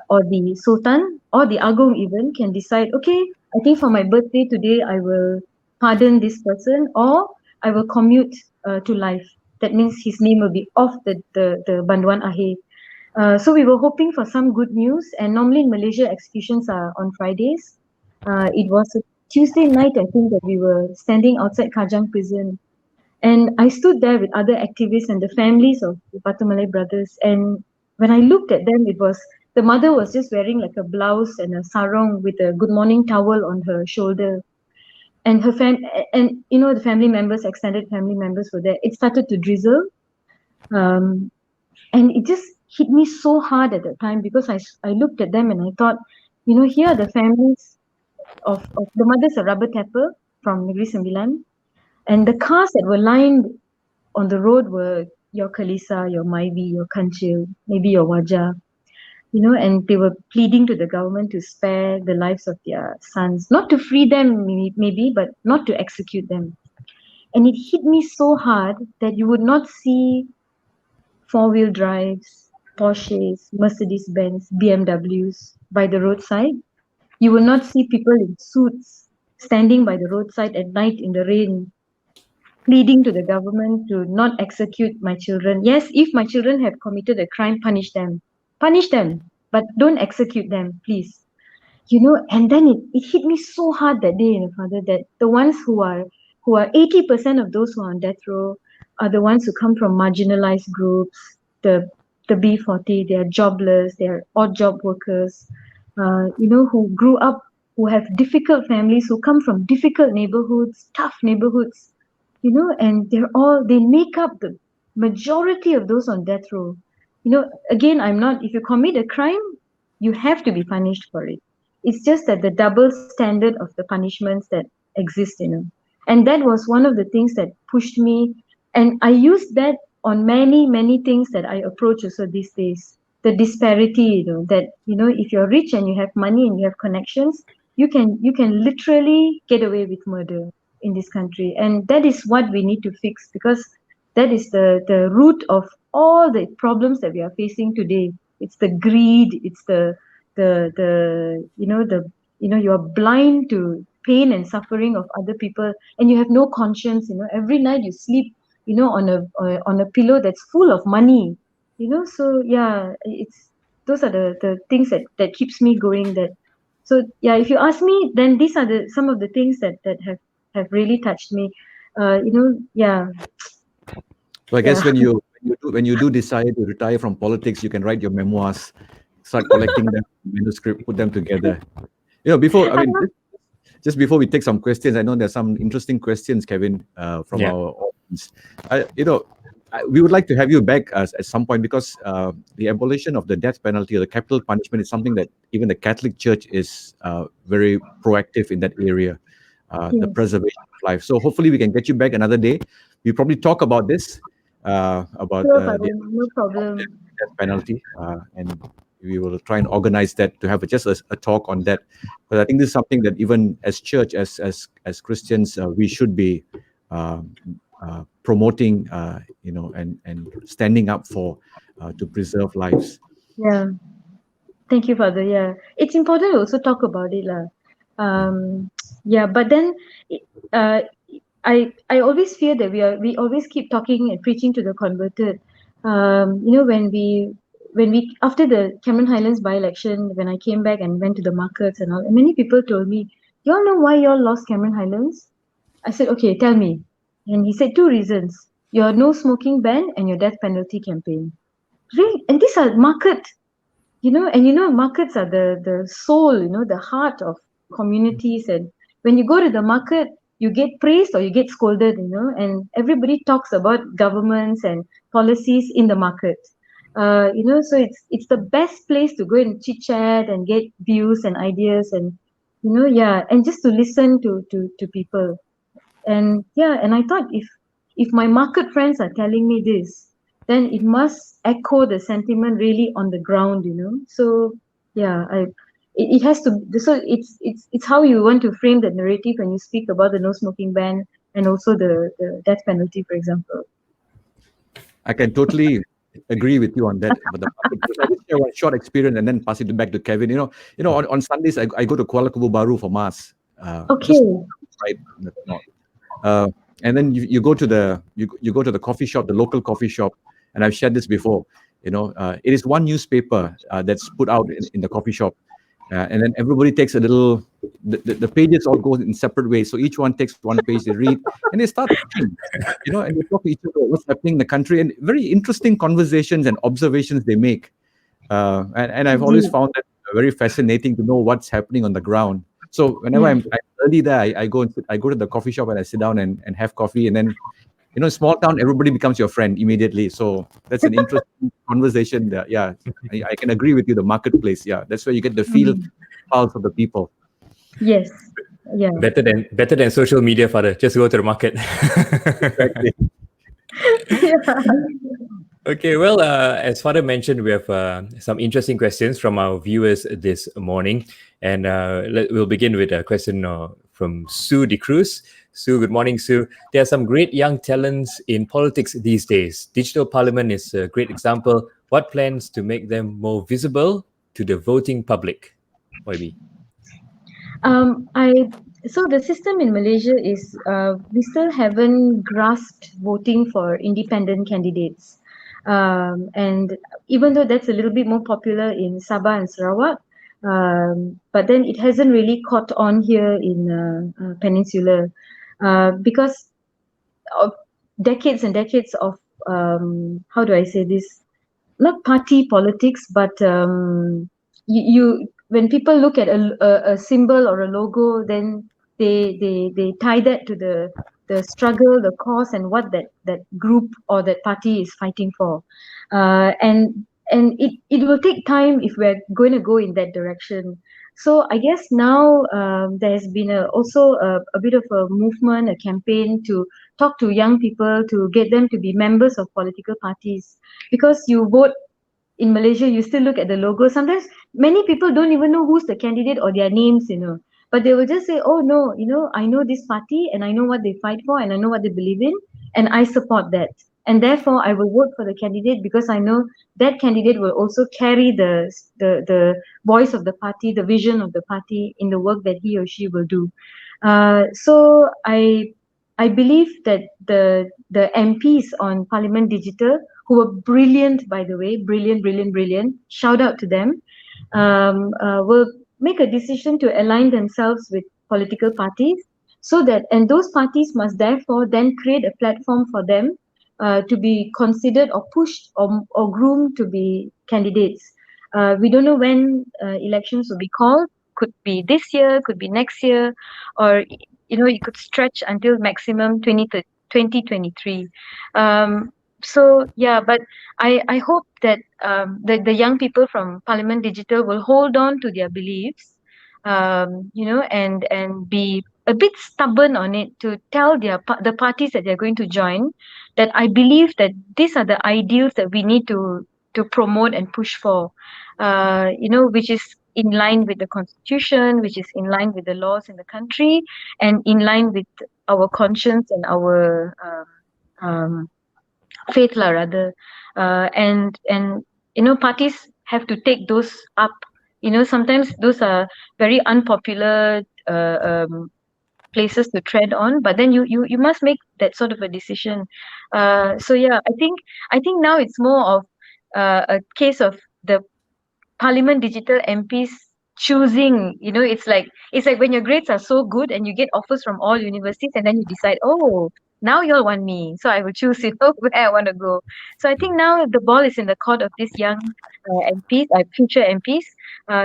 or the Sultan or the Agong even can decide, okay, I think for my birthday today, I will pardon this person, or I will commute to life. That means his name will be off the Banduan Akhir. So we were hoping for some good news, and normally in Malaysia, executions are on Fridays. It was a Tuesday night, I think, that we were standing outside Kajang prison, and I stood there with other activists and the families of the Batu Malay brothers. And when I looked at them, the mother was just wearing like a blouse and a sarong with a good morning towel on her shoulder. And the family members, extended family members were there. It started to drizzle. And it just hit me so hard at that time, because I looked at them and I thought, here are the families of the mother's a rubber tapper from Negeri Sembilan. And the cars that were lined on the road were your Kalisa, your Maivi, your Kanchil, maybe your Wajah, and they were pleading to the government to spare the lives of their sons, not to free them maybe, but not to execute them. And it hit me so hard that you would not see four-wheel drives, Porsches, Mercedes-Benz, BMWs by the roadside. You will not see people in suits standing by the roadside at night in the rain, pleading to the government to not execute my children. Yes, if my children have committed a crime, punish them, but don't execute them, please. And then it hit me so hard that day, Father, that the ones who are 80% of those who are on death row are the ones who come from marginalized groups, the B40, they are jobless, they are odd job workers, who grew up, who have difficult families, who come from difficult neighborhoods, tough neighborhoods, and they make up the majority of those on death row. Again, if you commit a crime, you have to be punished for it. It's just that the double standard of the punishments that exist, and that was one of the things that pushed me. And I used that on many, many things that I approach also these days. The disparity, that, if you're rich and you have money and you have connections, you can literally get away with murder in this country. And that is what we need to fix, because that is the root of all the problems that we are facing today. It's the greed, it's you are blind to pain and suffering of other people, and you have no conscience. Every night you sleep, on a pillow that's full of money. So yeah, those are the things that keeps me going. So yeah, if you ask me, then these are some of the things that have really touched me. Yeah. So I guess Yeah. when you do decide to retire from politics, you can write your memoirs, start collecting them, manuscript, put them together. Just before we take some questions, I know there's some interesting questions, Kevin, from our audience. We would like to have you back at some point, because the abolition of the death penalty or the capital punishment is something that even the Catholic Church is very proactive in that area, the preservation of life. So hopefully we can get you back another day. We probably talk about this, about the No problem. death penalty, and we will try and organize that to have just a talk on that. But I think this is something that even as church, as Christians, we should be promoting, and standing up for, to preserve lives. Yeah. Thank you, Father. Yeah, it's important to also talk about it, lah. Yeah, but then, uh, I always fear that we always keep talking and preaching to the converted. When we after the Cameron Highlands by-election, when I came back and went to the markets and all, and many people told me, "Y'all know why y'all lost Cameron Highlands?" I said, "Okay, tell me." And he said two reasons: your no smoking ban and your death penalty campaign. Really? And these are markets are the soul, the heart of communities. And when you go to the market, you get praised or you get scolded, and everybody talks about governments and policies in the market. So it's the best place to go and chit chat and get views and ideas, and and just to listen to people. And I thought, if my market friends are telling me this, then it must echo the sentiment really on the ground. So yeah, it has to. So it's how you want to frame the narrative when you speak about the no smoking ban and also the death penalty, for example. I can totally agree with you on that. But I just share one short experience and then pass it back to Kevin. On Sundays I go to Kuala Kubu Baru for mass. Okay. Just right in the north. And then you go to the coffee shop, the local coffee shop, and I've shared this before. It is one newspaper that's put out in the coffee shop, and then everybody takes a little. The pages all go in separate ways, so each one takes one page, they read, and they start talking, and they talk to each other what's happening in the country, and very interesting conversations and observations they make. And I've always found that very fascinating to know what's happening on the ground. So whenever I'm early there, I go to the coffee shop and I sit down and have coffee, and then small town, everybody becomes your friend immediately. So that's an interesting conversation there. Yeah, I can agree with you. The marketplace, yeah, that's where you get the pulse of the people. Yes. Yeah. Better than social media, Father. Just go to the market. Exactly. Okay, well, as Father mentioned, we have some interesting questions from our viewers this morning. And we'll begin with a question from Sue De Cruz. Sue, good morning, Sue. There are some great young talents in politics these days. Digital Parliament is a great example. What plans to make them more visible to the voting public? Oibi. So the system in Malaysia is we still haven't grasped voting for independent candidates. And even though that's a little bit more popular in Sabah and Sarawak, but then it hasn't really caught on here in Peninsula because of decades and decades of how do I say this? Not party politics, but you when people look at a symbol or a logo, then they tie that to the struggle, the cause, and what that group or that party is fighting for, and it will take time if we're going to go in that direction. So I guess now there's been also a bit of a movement, a campaign to talk to young people to get them to be members of political parties, because you vote in Malaysia, you still look at the logo. Sometimes many people don't even know who's the candidate or their names, but they will just say, oh no, I know this party and I know what they fight for and I know what they believe in and I support that. And therefore I will vote for the candidate because I know that candidate will also carry the voice of the party, the vision of the party in the work that he or she will do. So I believe that the MPs on Parliament Digital, who were brilliant, by the way, brilliant, shout out to them, will make a decision to align themselves with political parties, and those parties must therefore then create a platform for them to be considered or pushed or groomed to be candidates. We don't know when elections will be called. Could be this year, could be next year, or it could stretch until maximum 2023. So yeah, but I hope that the young people from Parliament Digital will hold on to their beliefs, and be a bit stubborn on it, to tell the parties that they're going to join that I believe that these are the ideals that we need to promote and push for, which is in line with the constitution, which is in line with the laws in the country, and in line with our conscience and our faith, rather. And parties have to take those up Sometimes those are very unpopular places to tread on, but then you must make that sort of a decision. So yeah, I think now it's more of a case of the Parliament Digital MPs choosing, it's like when your grades are so good and you get offers from all universities, and then you decide, oh, now you all want me, so I will choose, where I want to go. So I think now the ball is in the court of these young MPs, future MPs,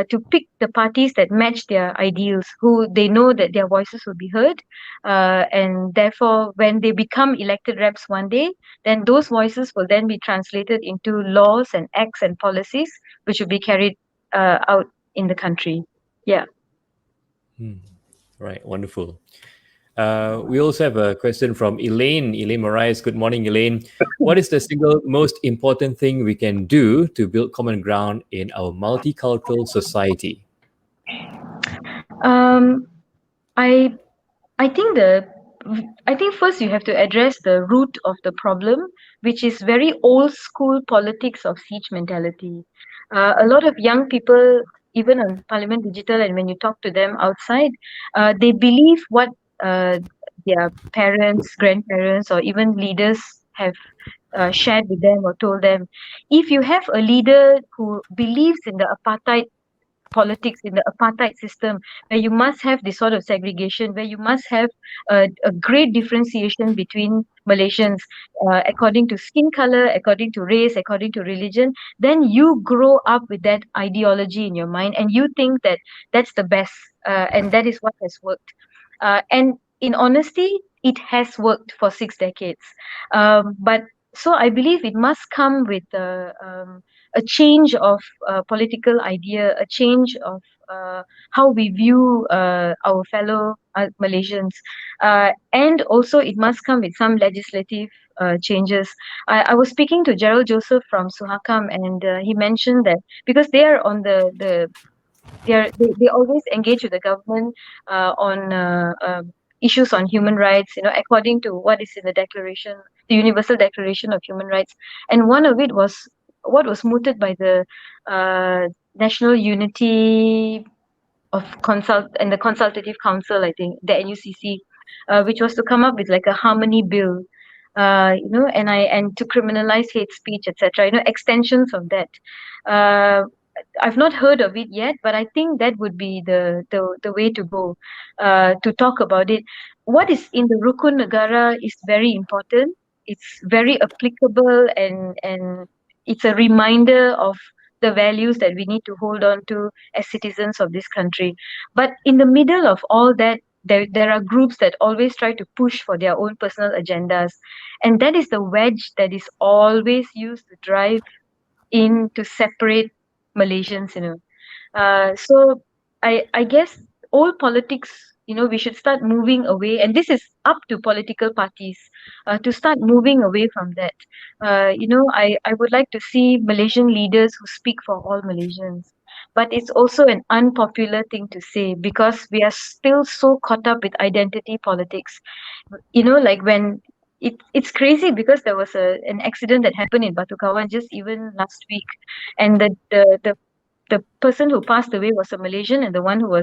to pick the parties that match their ideals, who they know that their voices will be heard, and therefore, when they become elected reps one day, then those voices will then be translated into laws and acts and policies which will be carried out in the country. Yeah. Right, wonderful. We also have a question from Elaine. Elaine Moraes. Good morning, Elaine. What is the single most important thing we can do to build common ground in our multicultural society? Um, I I think the I think first you have to address the root of the problem, which is very old school politics of siege mentality. A lot of young people, even on Parliament Digital, and when you talk to them outside, they believe what uh, their parents, grandparents, or even leaders have shared with them or told them. If you have a leader who believes in the apartheid politics, in the apartheid system, where you must have this sort of segregation, where you must have a great differentiation between Malaysians, according to skin color, according to race, according to religion, then you grow up with that ideology in your mind and you think that that's the best, and that is what has worked. And in honesty, it has worked for 6 decades. But so I believe it must come with a change of political idea, a change of how we view our fellow Malaysians, and also it must come with some legislative changes. I was speaking to Gerald Joseph from Suhakam, and he mentioned that because they are on they always engage with the government on issues on human rights, according to what is in the Universal Declaration of Human Rights. And one of it was what was mooted by the National Unity of Consult and the Consultative Council, I think, the NUCC, which was to come up with like a harmony bill, and to criminalize hate speech, etc. Extensions of that. Uh, I've not heard of it yet, but I think that would be the way to go, to talk about it. What is in the Rukun Negara is very important. It's very applicable, and it's a reminder of the values that we need to hold on to as citizens of this country. But in the middle of all that, there are groups that always try to push for their own personal agendas. And that is the wedge that is always used to drive in to separate Malaysians. So I guess all politics, we should start moving away, and this is up to political parties to start moving away from that. I would like to see Malaysian leaders who speak for all Malaysians. But it's also an unpopular thing to say because we are still so caught up with identity politics. Like when it's crazy because there was an accident that happened in Batu Kawan just even last week, and the person who passed away was a Malaysian, and the one who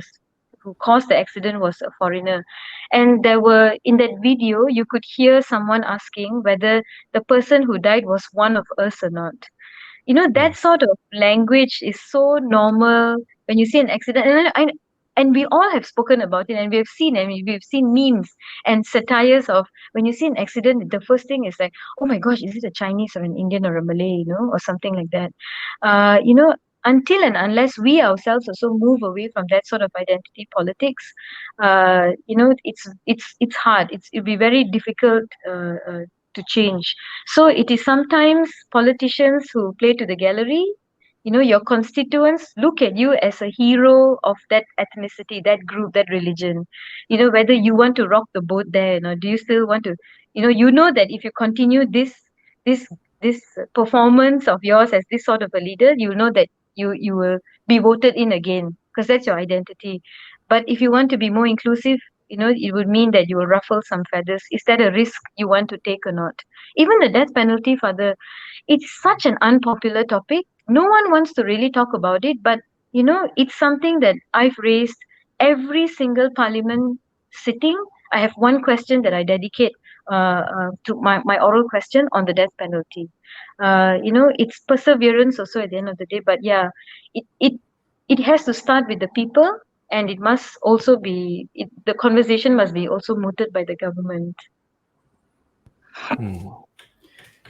caused the accident was a foreigner. And there were in that video you could hear someone asking whether the person who died was one of us or not. That sort of language is so normal when you see an accident, and we all have spoken about it, and we've seen memes and satires of when you see an accident, the first thing is like, oh my gosh, is it a Chinese or an Indian or a Malay, or something like that. uh you know until and unless we ourselves also move away from that sort of identity politics, it's hard. It'll be very difficult to change. So it is sometimes politicians who play to the gallery. Your constituents look at you as a hero of that ethnicity, that group, that religion. Whether you want to rock the boat there, do you still want to, that if you continue this this performance of yours as this sort of a leader, you know that you will be voted in again because that's your identity. But if you want to be more inclusive, it would mean that you will ruffle some feathers. Is that a risk you want to take or not? Even the death penalty, Father, it's such an unpopular topic. No one wants to really talk about it, but It's something that I've raised every single parliament sitting. I have one question that I dedicate to my oral question on the death penalty. It's perseverance also at the end of the day. But yeah, it has to start with the people, and it must also be the conversation must be also mooted by the government.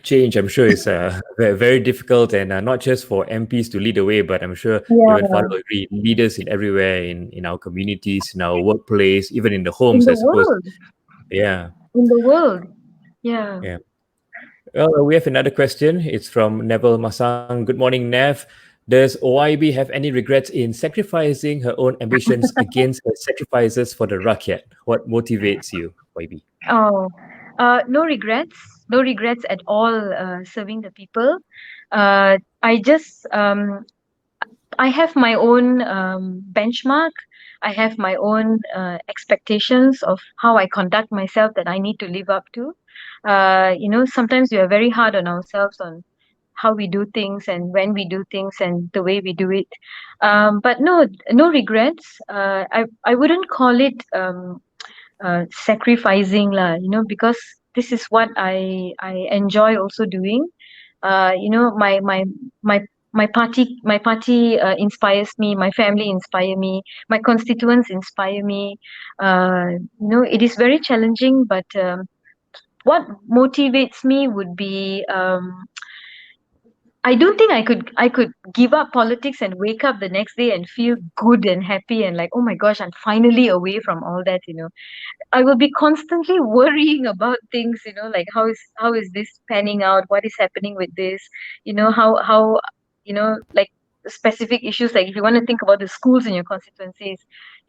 Change, I'm sure, is very, very difficult, and not just for MPs to lead the way, but I'm sure even Father will agree, leaders in everywhere, in our communities, in our workplace, even in the In homes, the I suppose. world, Yeah, in the world, yeah. yeah. Well, we have another question. It's from Neville Masang. Good morning, Nev. Does OIB have any regrets in sacrificing her own ambitions against her sacrifices for the Rakyat? What motivates you, OIB? Oh, no regrets, no regrets at all. Serving the people. I just I have my own benchmark. I have my own expectations of how I conduct myself that I need to live up to. Sometimes we are very hard on ourselves on how we do things and when we do things and the way we do it. But no regrets. I wouldn't call it sacrificing lah, because this is what I enjoy also doing. My party inspires me, my family inspire me, my constituents inspire me. It is very challenging, but what motivates me would be I don't think I could give up politics and wake up the next day and feel good and happy and like, oh my gosh, I'm finally away from all that. I will be constantly worrying about things, like how is this panning out? What is happening with this? How like specific issues, like if you want to think about the schools in your constituencies,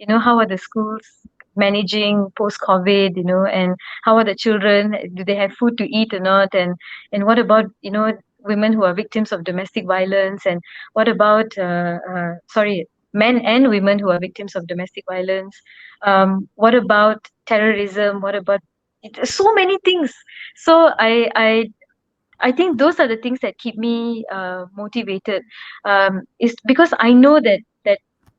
how are the schools managing post COVID, and how are the children? Do they have food to eat or not? And what about, women who are victims of domestic violence? And what about men and women who are victims of domestic violence? What about terrorism? What about so many things? So I think those are the things that keep me motivated. Is because I know that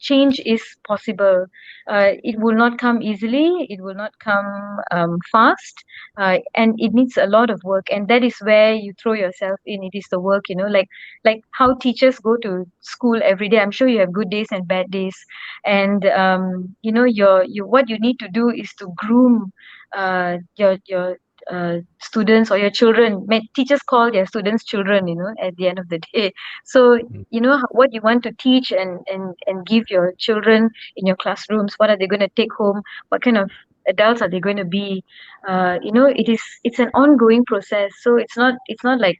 change is possible. It will not come easily. It will not come fast, and it needs a lot of work. And that is where you throw yourself in. It is the work, like how teachers go to school every day. I'm sure you have good days and bad days, and your what you need to do is to groom your students or your children. Teachers call their students children, at the end of the day. So what you want to teach and give your children in your classrooms, what are they going to take home, what kind of adults are they going to be? It's an ongoing process. So it's not like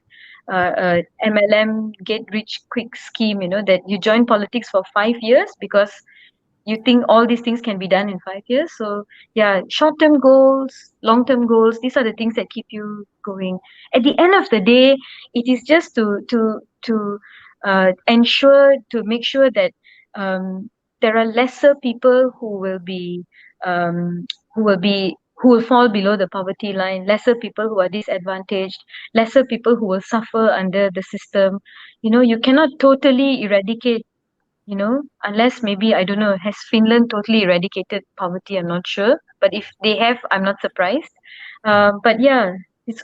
MLM get rich quick scheme, that you join politics for 5 years because you think all these things can be done in 5 years. So yeah, short-term goals, long-term goals, these are the things that keep you going. At the end of the day, it is just to ensure, to make sure that there are lesser people um, who will fall below the poverty line, lesser people who are disadvantaged, lesser people who will suffer under the system. You cannot totally eradicate, unless maybe, I don't know, has Finland totally eradicated poverty? I'm not sure. But if they have, I'm not surprised. But yeah, it's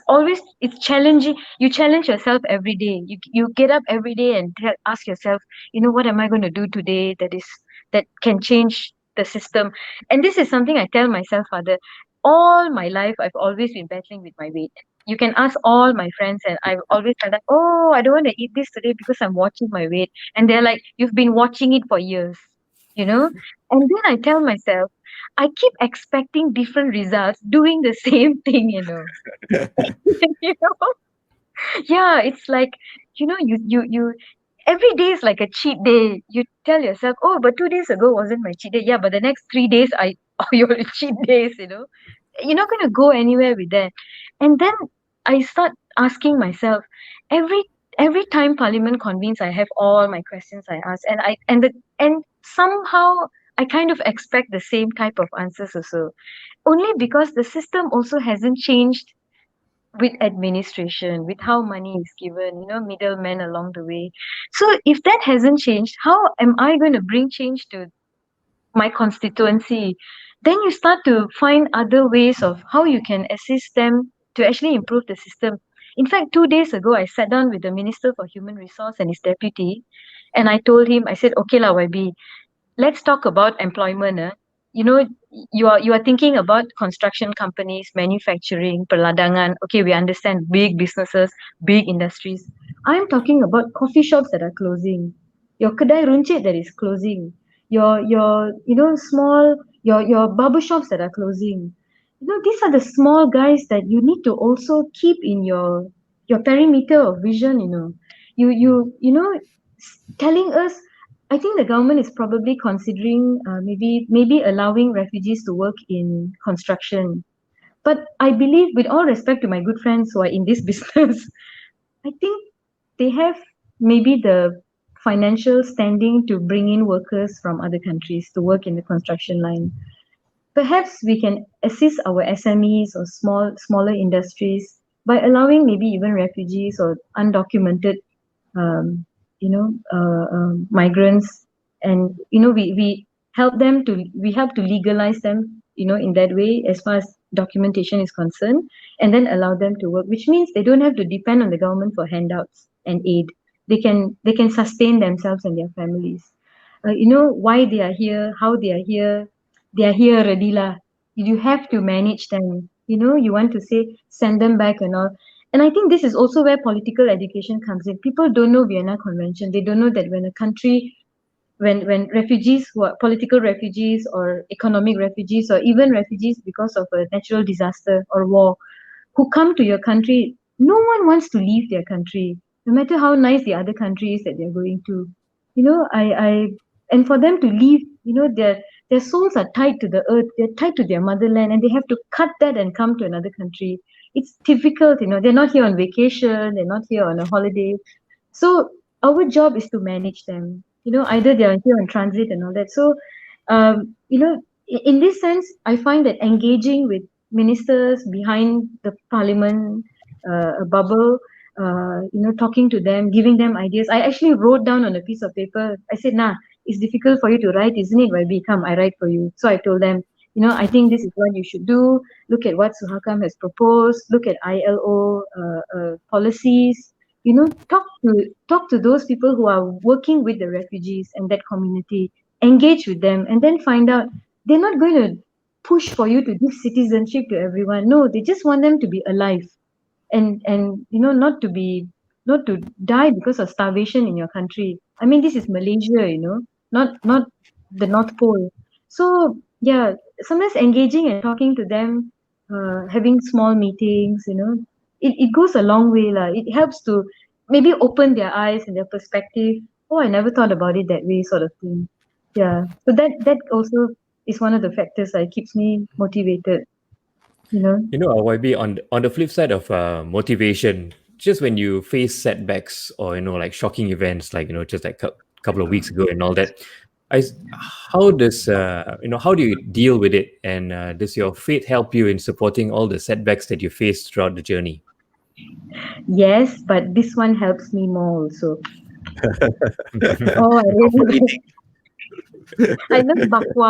challenging. You challenge yourself every day. You get up every day and ask yourself, what am I going to do today that can change the system? And this is something I tell myself, Father. All my life, I've always been battling with my weight. You can ask all my friends, and I've always said that, oh, I don't want to eat this today because I'm watching my weight. And they're like, you've been watching it for years, you know? And then I tell myself, I keep expecting different results doing the same thing, you know? Yeah, it's like, you every day is like a cheat day. You tell yourself, oh, but 2 days ago wasn't my cheat day. Yeah, but the next 3 days are your cheat days. You're not gonna go anywhere with that. And then I start asking myself, every every time Parliament convenes, I have all my questions I ask, and somehow I kind of expect the same type of answers also. Only because the system also hasn't changed with administration, with how money is given, middlemen along the way. So if that hasn't changed, how am I going to bring change to my constituency? Then you start to find other ways of how you can assist them to actually improve the system. In fact, 2 days ago, I sat down with the Minister for Human Resource and his deputy, and I told him, I said, okay, lah, YB, let's talk about employment. You know, you are thinking about construction companies, manufacturing, perladangan. Okay, we understand big businesses, big industries. I'm talking about coffee shops that are closing. Your kedai runcit that is closing. Your small your barber shops that are closing. These are the small guys that you need to also keep in your perimeter of vision. Telling us, I think the government is probably considering maybe allowing refugees to work in construction. But I believe, with all respect to my good friends who are in this business, I think they have maybe the financial standing to bring in workers from other countries to work in the construction line. Perhaps we can assist our SMEs or smaller industries by allowing maybe even refugees or undocumented migrants, and we help to legalize them, in that way, as far as documentation is concerned, and then allow them to work, which means they don't have to depend on the government for handouts and aid. They can sustain themselves and their families. Why they are here, how they are here. They are here already lah. You have to manage them. You want to say send them back and all. And I think this is also where political education comes in. People don't know Vienna Convention. They don't know that when refugees who are political refugees or economic refugees or even refugees because of a natural disaster or war, who come to your country, no one wants to leave their country, no matter how nice the other country is that they're going to. And for them to leave, their souls are tied to the earth, they're tied to their motherland, and they have to cut that and come to another country. It's difficult, they're not here on vacation, they're not here on a holiday. So our job is to manage them. Either they are here on transit and all that. So, in this sense, I find that engaging with ministers behind the parliament bubble, talking to them, giving them ideas. I actually wrote down on a piece of paper. I said, "Nah, it's difficult for you to write, isn't it? YB, come, I write for you." So I told them, I think this is what you should do. Look at what Suhakam has proposed. Look at ILO policies. Talk to those people who are working with the refugees and that community. Engage with them, and then find out they're not going to push for you to give citizenship to everyone. No, they just want them to be alive, and not to die because of starvation in your country. I mean, this is Malaysia, not the North Pole. So yeah, sometimes engaging and talking to them, having small meetings, it goes a long way lah. It helps to maybe open their eyes and their perspective. Oh, I never thought about it that way, sort of thing. Yeah. So that also is one of the factors that keeps me motivated. YB, on the flip side of motivation, just when you face setbacks or like shocking events, like just like a couple of weeks ago and all that, how do you deal with it, and does your faith help you in supporting all the setbacks that you face throughout the journey? Yes, but this one helps me more also. Oh, I really I love bakwa,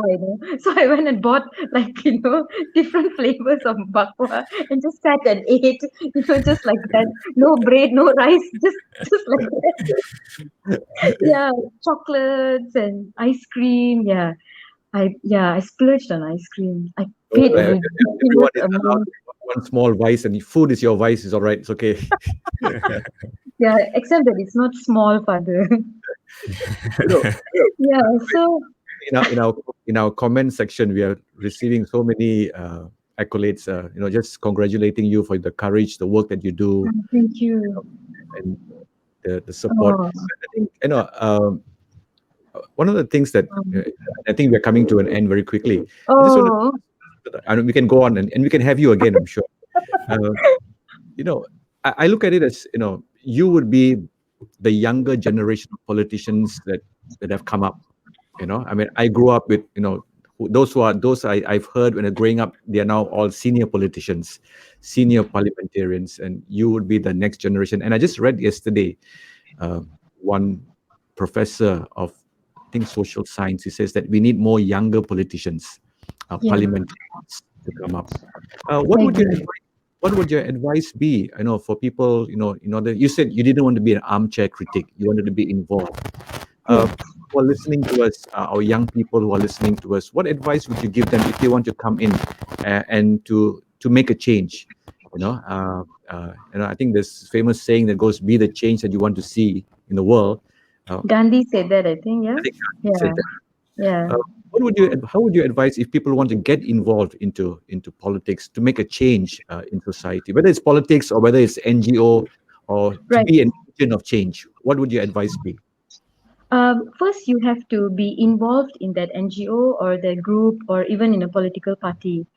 so I went and bought different flavors of bakwa and just sat and ate, just like that. No bread, no rice, just like that. Yeah, chocolates and ice cream. Yeah, I splurged on ice cream. I paid a ridiculous amount. One small vice, and food is your vice. Is all right. It's okay. Yeah, except that it's not small, Father. Yeah. So in our comment section, we are receiving so many accolades. Just congratulating you for the courage, the work that you do. Thank you. And the support. Oh. I think one of the things that I think we're coming to an end very quickly. Oh. And we can go on and we can have you again, I'm sure. I look at it as, you would be the younger generation of politicians that have come up. I mean, I grew up with, I've heard when they're growing up, they are now all senior politicians, senior parliamentarians, and you would be the next generation. And I just read yesterday, one professor of, I think, social science, he says that we need more younger politicians, Yeah. parliamentarians to come up. What I would your agree. advice, what would your advice be? For people, in order, you said you didn't want to be an armchair critic, you wanted to be involved. Yes. Who are listening to us, our young people who are listening to us, what advice would you give them if they want to come in and to make a change? I think this famous saying that goes, "Be the change that you want to see in the world." Gandhi said that, I think, yeah? I think Gandhi Yeah. said that. Yeah. How would you advise if people want to get involved into politics to make a change in society, whether it's politics or whether it's NGO or to Right. be an agent of change? What would your advice be? First, you have to be involved in that NGO or the group or even in a political party.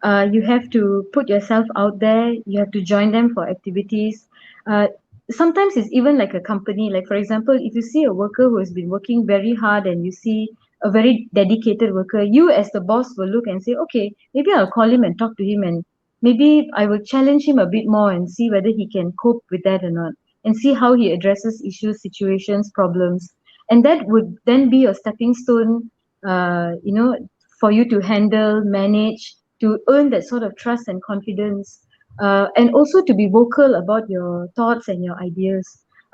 You have to put yourself out there. You have to join them for activities. Uh, Sometimes it's even like a company. Like, for example, if you see a worker who has been working very hard and you see a very dedicated worker, you as the boss will look and say, okay, maybe I'll call him and talk to him, and maybe I will challenge him a bit more and see whether he can cope with that or not, and see how he addresses issues, situations, problems, and that would then be a stepping stone, for you to handle, manage, to earn that sort of trust and confidence, and also to be vocal about your thoughts and your ideas.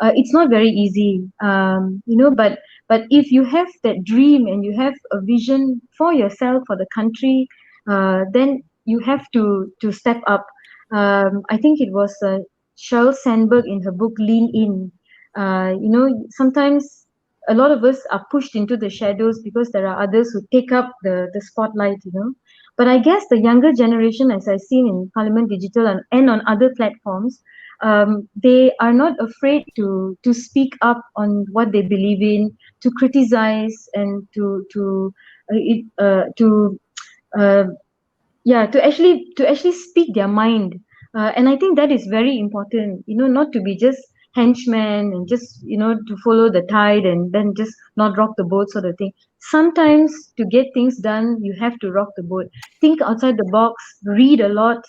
It's not very easy, but if you have that dream and you have a vision for yourself, for the country, then you have to step up. I think it was Sheryl Sandberg in her book Lean In. Sometimes a lot of us are pushed into the shadows because there are others who take up the spotlight. But I guess the younger generation, as I've seen in Parliament Digital and on other platforms, they are not afraid to speak up on what they believe in, to criticize, and to uh, yeah, to actually speak their mind. And I think that is very important, not to be just henchmen and just to follow the tide and then just not rock the boat, sort of thing. Sometimes to get things done, you have to rock the boat. Think outside the box, read a lot,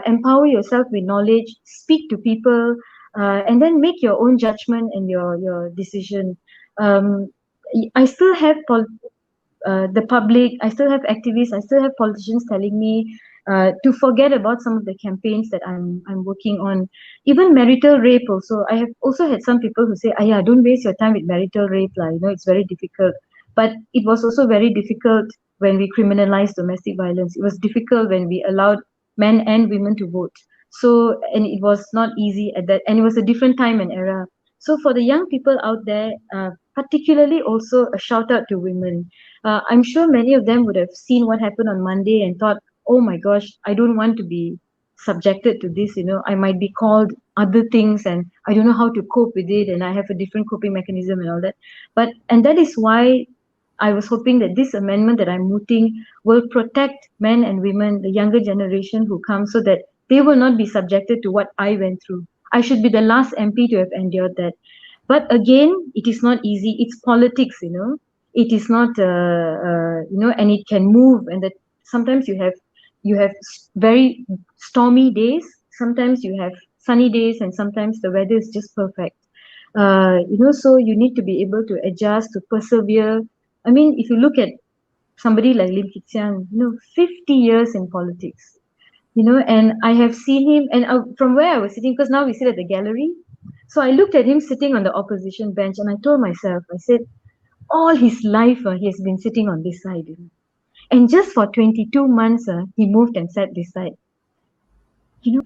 empower yourself with knowledge, speak to people, and then make your own judgment and your decision. um, I still have the public, I still have activists, I still have politicians telling me to forget about some of the campaigns that I'm working on. Even marital rape also. I have also had some people who say, yeah, don't waste your time with marital rape, it's very difficult. But it was also very difficult when we criminalized domestic violence. It was difficult when we allowed men and women to vote. So, and it was not easy at that, and it was a different time and era. So for the young people out there, particularly also a shout out to women. I'm sure many of them would have seen what happened on Monday and thought, oh my gosh, I don't want to be subjected to this. I might be called other things and I don't know how to cope with it, and I have a different coping mechanism and all that. And that is why I was hoping that this amendment that I'm mooting will protect men and women, the younger generation who come, so that they will not be subjected to what I went through. I should be the last MP to have endured that. But again, it is not easy. It's politics. It is not, and it can move. And that sometimes you have very stormy days. Sometimes you have sunny days, and sometimes the weather is just perfect. So you need to be able to adjust, to persevere. I mean, if you look at somebody like Lim Kit Siang, 50 years in politics, and I have seen him, and from where I was sitting, because now we sit at the gallery. So I looked at him sitting on the opposition bench, and I told myself, I said, all his life he has been sitting on this side. And just for 22 months, he moved and sat this side.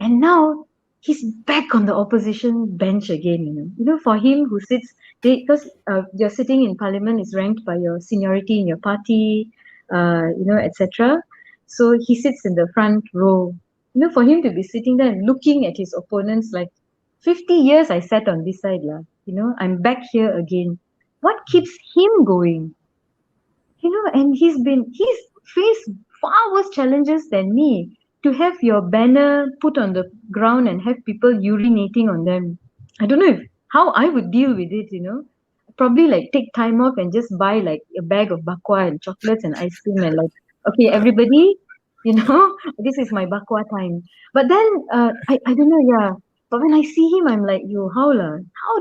And now he's back on the opposition bench again. For him who sits, because you're sitting in parliament is ranked by your seniority in your party, etc. So he sits in the front row. For him to be sitting there and looking at his opponents like, 50 years I sat on this side, I'm back here again. What keeps him going? And he's faced far worse challenges than me. To have your banner put on the ground and have people urinating on them, I don't know how I would deal with it. probably like take time off and just buy like a bag of bakwa and chocolates and ice cream and like, okay, everybody, this is my bakwa time. But then I don't know, yeah. But when I see him, I'm like, yo, how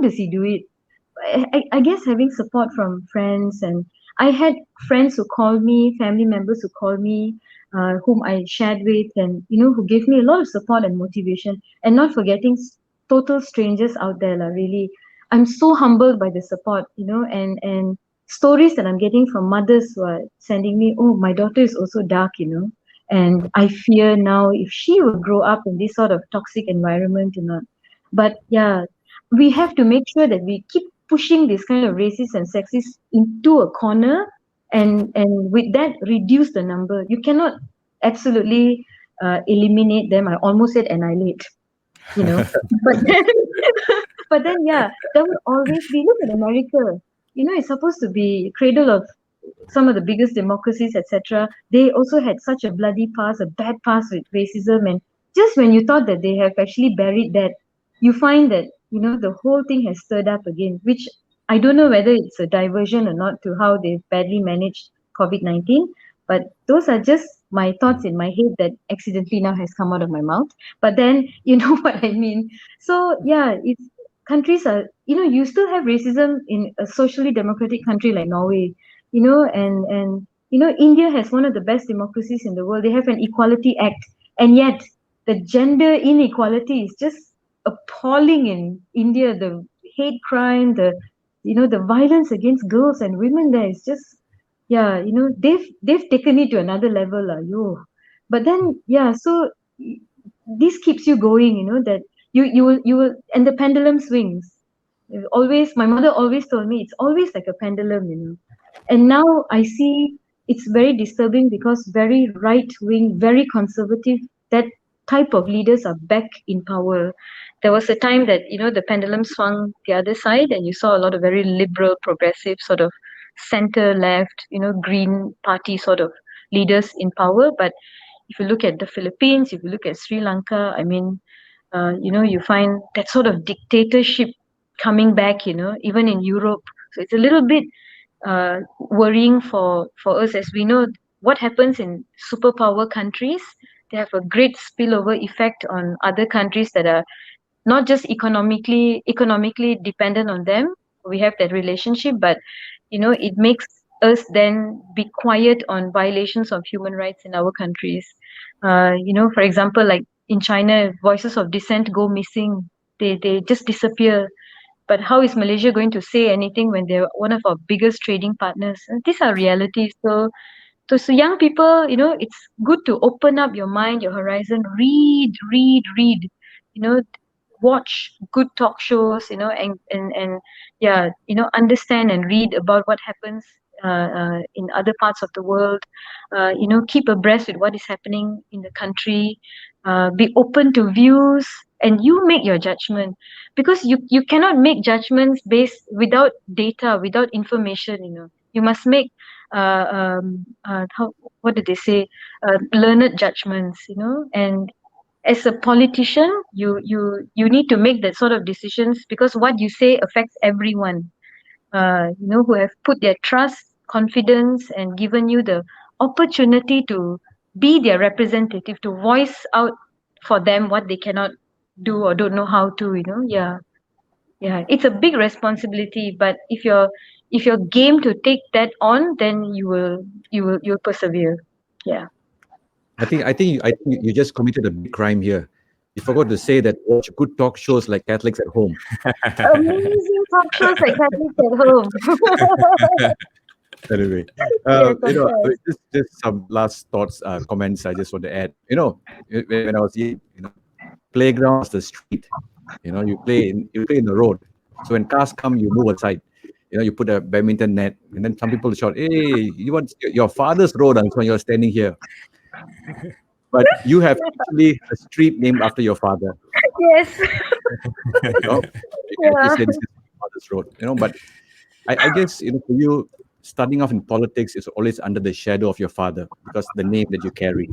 does he do it? I guess having support from friends, and I had friends who called me, family members who called me, whom I shared with, and who gave me a lot of support and motivation, and not forgetting total strangers out there, really. I'm so humbled by the support, and stories that I'm getting from mothers who are sending me, oh, my daughter is also dark, and I fear now if she will grow up in this sort of toxic environment, But yeah, we have to make sure that we keep pushing this kind of racist and sexist into a corner, and with that reduce the number. You cannot absolutely eliminate them. I almost said annihilate, but then, but then yeah, there will always be. Look at America. It's supposed to be cradle of some of the biggest democracies, etc. They also had such a bloody past, a bad past with racism, and just when you thought that they have actually buried that, you find that the whole thing has stirred up again, which I don't know whether it's a diversion or not to how they've badly managed COVID-19. But those are just my thoughts in my head that accidentally now has come out of my mouth. But then you know what I mean. So yeah, it's countries are you still have racism in a socially democratic country like Norway, and India has one of the best democracies in the world. They have an Equality Act, and yet the gender inequality is just appalling in India. The hate crime, the violence against girls and women there is just, yeah, they've taken it to another level, yo. But then yeah, so this keeps you going, that you will, and the pendulum swings. Always, my mother always told me it's always like a pendulum, and now I see it's very disturbing because very right wing, very conservative, that type of leaders are back in power. There was a time that the pendulum swung the other side, and you saw a lot of very liberal, progressive, sort of center left, Green Party sort of leaders in power. But if you look at the Philippines, if you look at Sri Lanka, I mean, you find that sort of dictatorship coming back, even in Europe. So it's a little bit worrying for us, as we know what happens in superpower countries. They have a great spillover effect on other countries that are not just economically dependent on them. We have that relationship, but it makes us then be quiet on violations of human rights in our countries. For example, like in China, voices of dissent go missing. They just disappear. But how is Malaysia going to say anything when they're one of our biggest trading partners? These are realities. So young people, it's good to open up your mind, your horizon, read, watch good talk shows, and yeah, understand and read about what happens in other parts of the world. Keep abreast with what is happening in the country. Be open to views, and you make your judgment, because you cannot make judgments based without data, without information. You must make what did they say? Learned judgments, and as a politician, you need to make that sort of decisions, because what you say affects everyone. Who have put their trust, confidence, and given you the opportunity to be their representative, to voice out for them what they cannot do or don't know how to. Yeah, it's a big responsibility. But if you're game to take that on, then you'll persevere. Yeah. I think you just committed a big crime here. You forgot to say that watch good talk shows like Catholics at home. Amazing talk shows like Catholics at home. Anyway, just some last thoughts, comments I just want to add. When I was young, playground was the street. You play in the road. So when cars come, you move aside. You put a badminton net, and then some people shout, "Hey, you want your father's road?" And so you're standing here. But you have actually a street named after your father. Yes. You can say this is my father's road. But I guess for you, starting off in politics is always under the shadow of your father, because the name that you carry.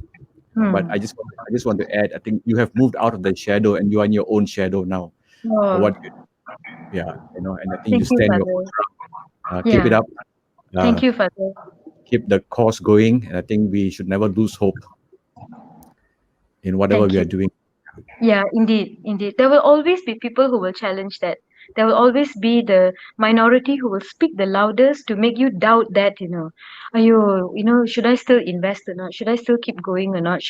But I just want to add, I think you have moved out of the shadow and you are in your own shadow now. Oh. For what you, yeah, and I think you stand your own ground. Keep it Yeah. up. Thank you, Father. Keep the cause going. And I think we should never lose hope in whatever Thank we are you. doing. Yeah, indeed, indeed. There will always be people who will challenge that. There will always be the minority who will speak the loudest to make you doubt that, should I still invest or not? Should I still keep going or not?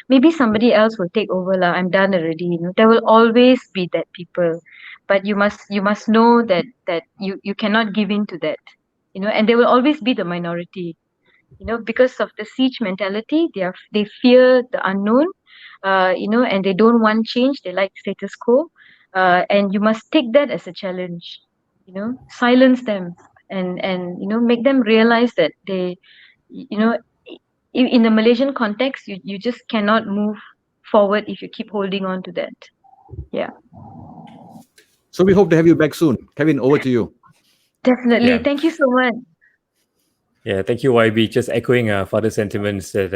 Maybe somebody else will take over lah. I'm done already. There will always be that people. But you must know that you cannot give in to that. And there will always be the minority. Because of the siege mentality, they fear the unknown, and they don't want change. They like status quo, and you must take that as a challenge. Silence them, and make them realize that you know, in the Malaysian context, you just cannot move forward if you keep holding on to that. Yeah, So we hope to have you back soon. Kevin, over to you. definitely. Yeah. Thank you so much. Yeah, thank you, YB. Just echoing Father's sentiments that,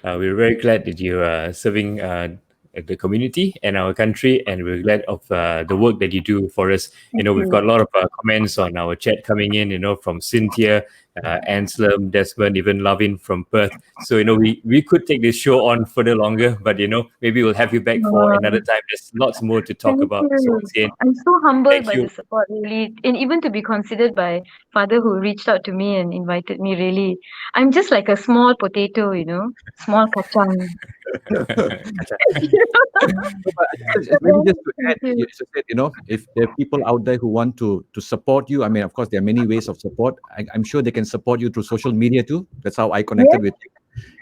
we're very glad that you are serving the community and our country, and we're glad of the work that you do for us. We've got a lot of comments on our chat coming in, from Cynthia, Anselm, Desmond, even Lavin from Perth. So, we could take this show on further longer, but, maybe we'll have you back for another time. There's lots more to talk Thank about. So, you. once again, I'm so humbled thank by you. the support, really, and even to be considered by Father who reached out to me and invited me. Really, I'm just like a small potato, small kacang. Maybe just to add, Thank you. you said, if there are people out there who want to support you, I mean, of course, there are many ways of support. I'm sure they can support you through social media too. That's how I connected with you.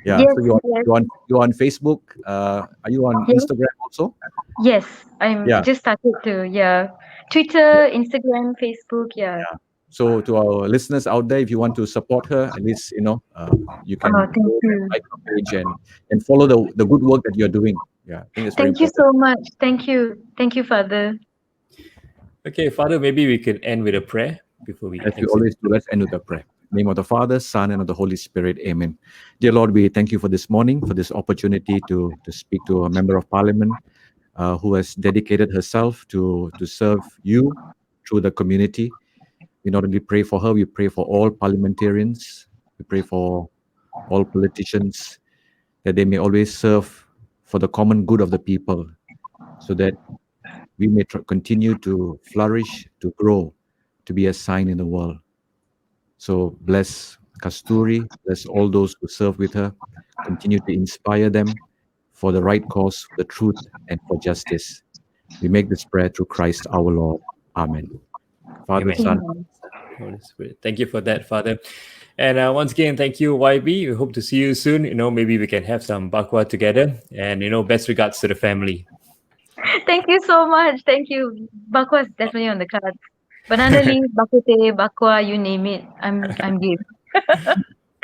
Yeah. Yes, So yes, you're on Facebook. Are you on yes, Instagram also? yes. I'm Yeah. just started to, Twitter, Instagram, Facebook, Yeah. So to our listeners out there, if you want to support her, at least you can Oh, thank go you. like her page and follow the good work that you're doing. Yeah, I think it's very Thank you important. so much. Thank you, Father. Okay, Father, maybe we could end with a prayer before we As we exit. always do, let's end with a prayer. In the name of the Father, Son, and of the Holy Spirit. Amen. Dear Lord, we thank you for this morning, for this opportunity to speak to a member of Parliament who has dedicated herself to serve you through the community. We not only pray for her, we pray for all parliamentarians. We pray for all politicians, that they may always serve for the common good of the people, so that we may continue to flourish, to grow, to be a sign in the world. So bless Kasthuri, bless all those who serve with her. Continue to inspire them for the right cause, for the truth, and for justice. We make this prayer through Christ our Lord. Amen. Father, Amen. Son, Holy Spirit. Thank you for that, Father. And once again, thank you, YB. We hope to see you soon. Maybe we can have some bakwa together. And, best regards to the family. Thank you so much. Thank you. Bakwa is definitely on the cards. Banana leaf, bakute, bakwa, you name it. I'm game.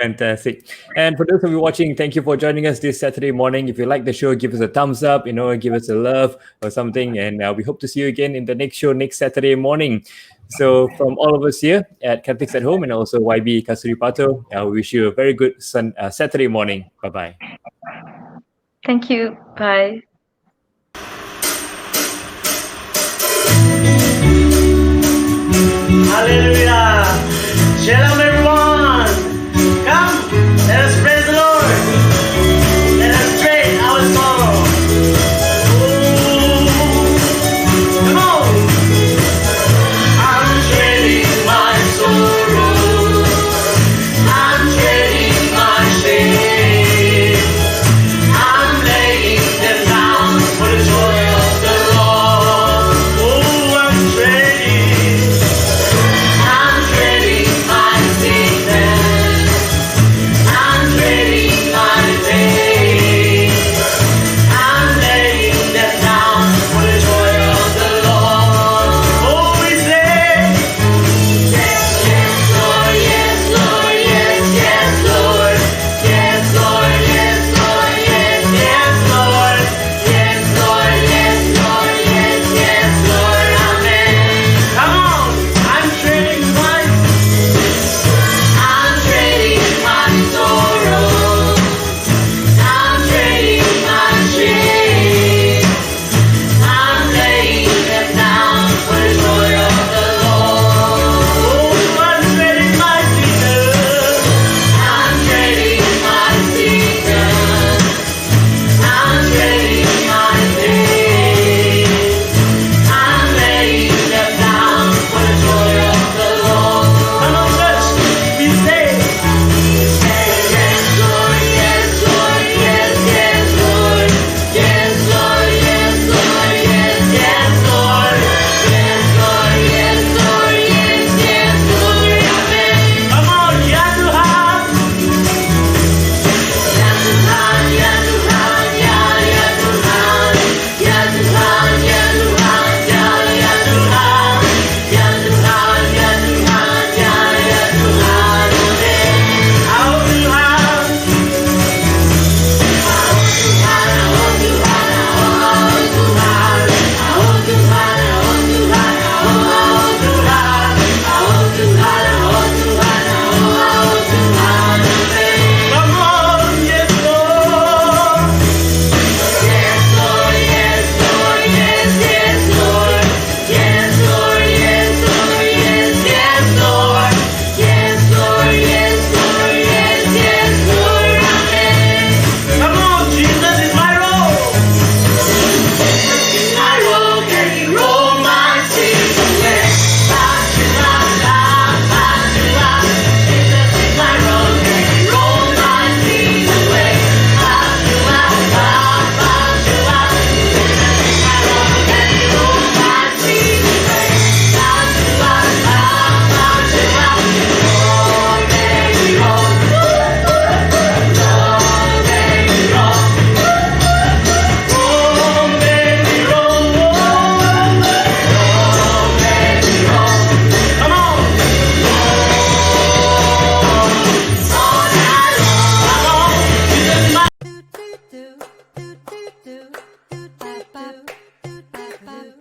Fantastic. And for those of you watching, thank you for joining us this Saturday morning. If you like the show, give us a thumbs up, give us a love or something. And we hope to see you again in the next show next Saturday morning. So from all of us here at Catholics at Home and also YB Kasthuri Patto, we wish you a very good Saturday morning. Bye-bye. Thank you. Bye. Hallelujah. Shalom, everyone.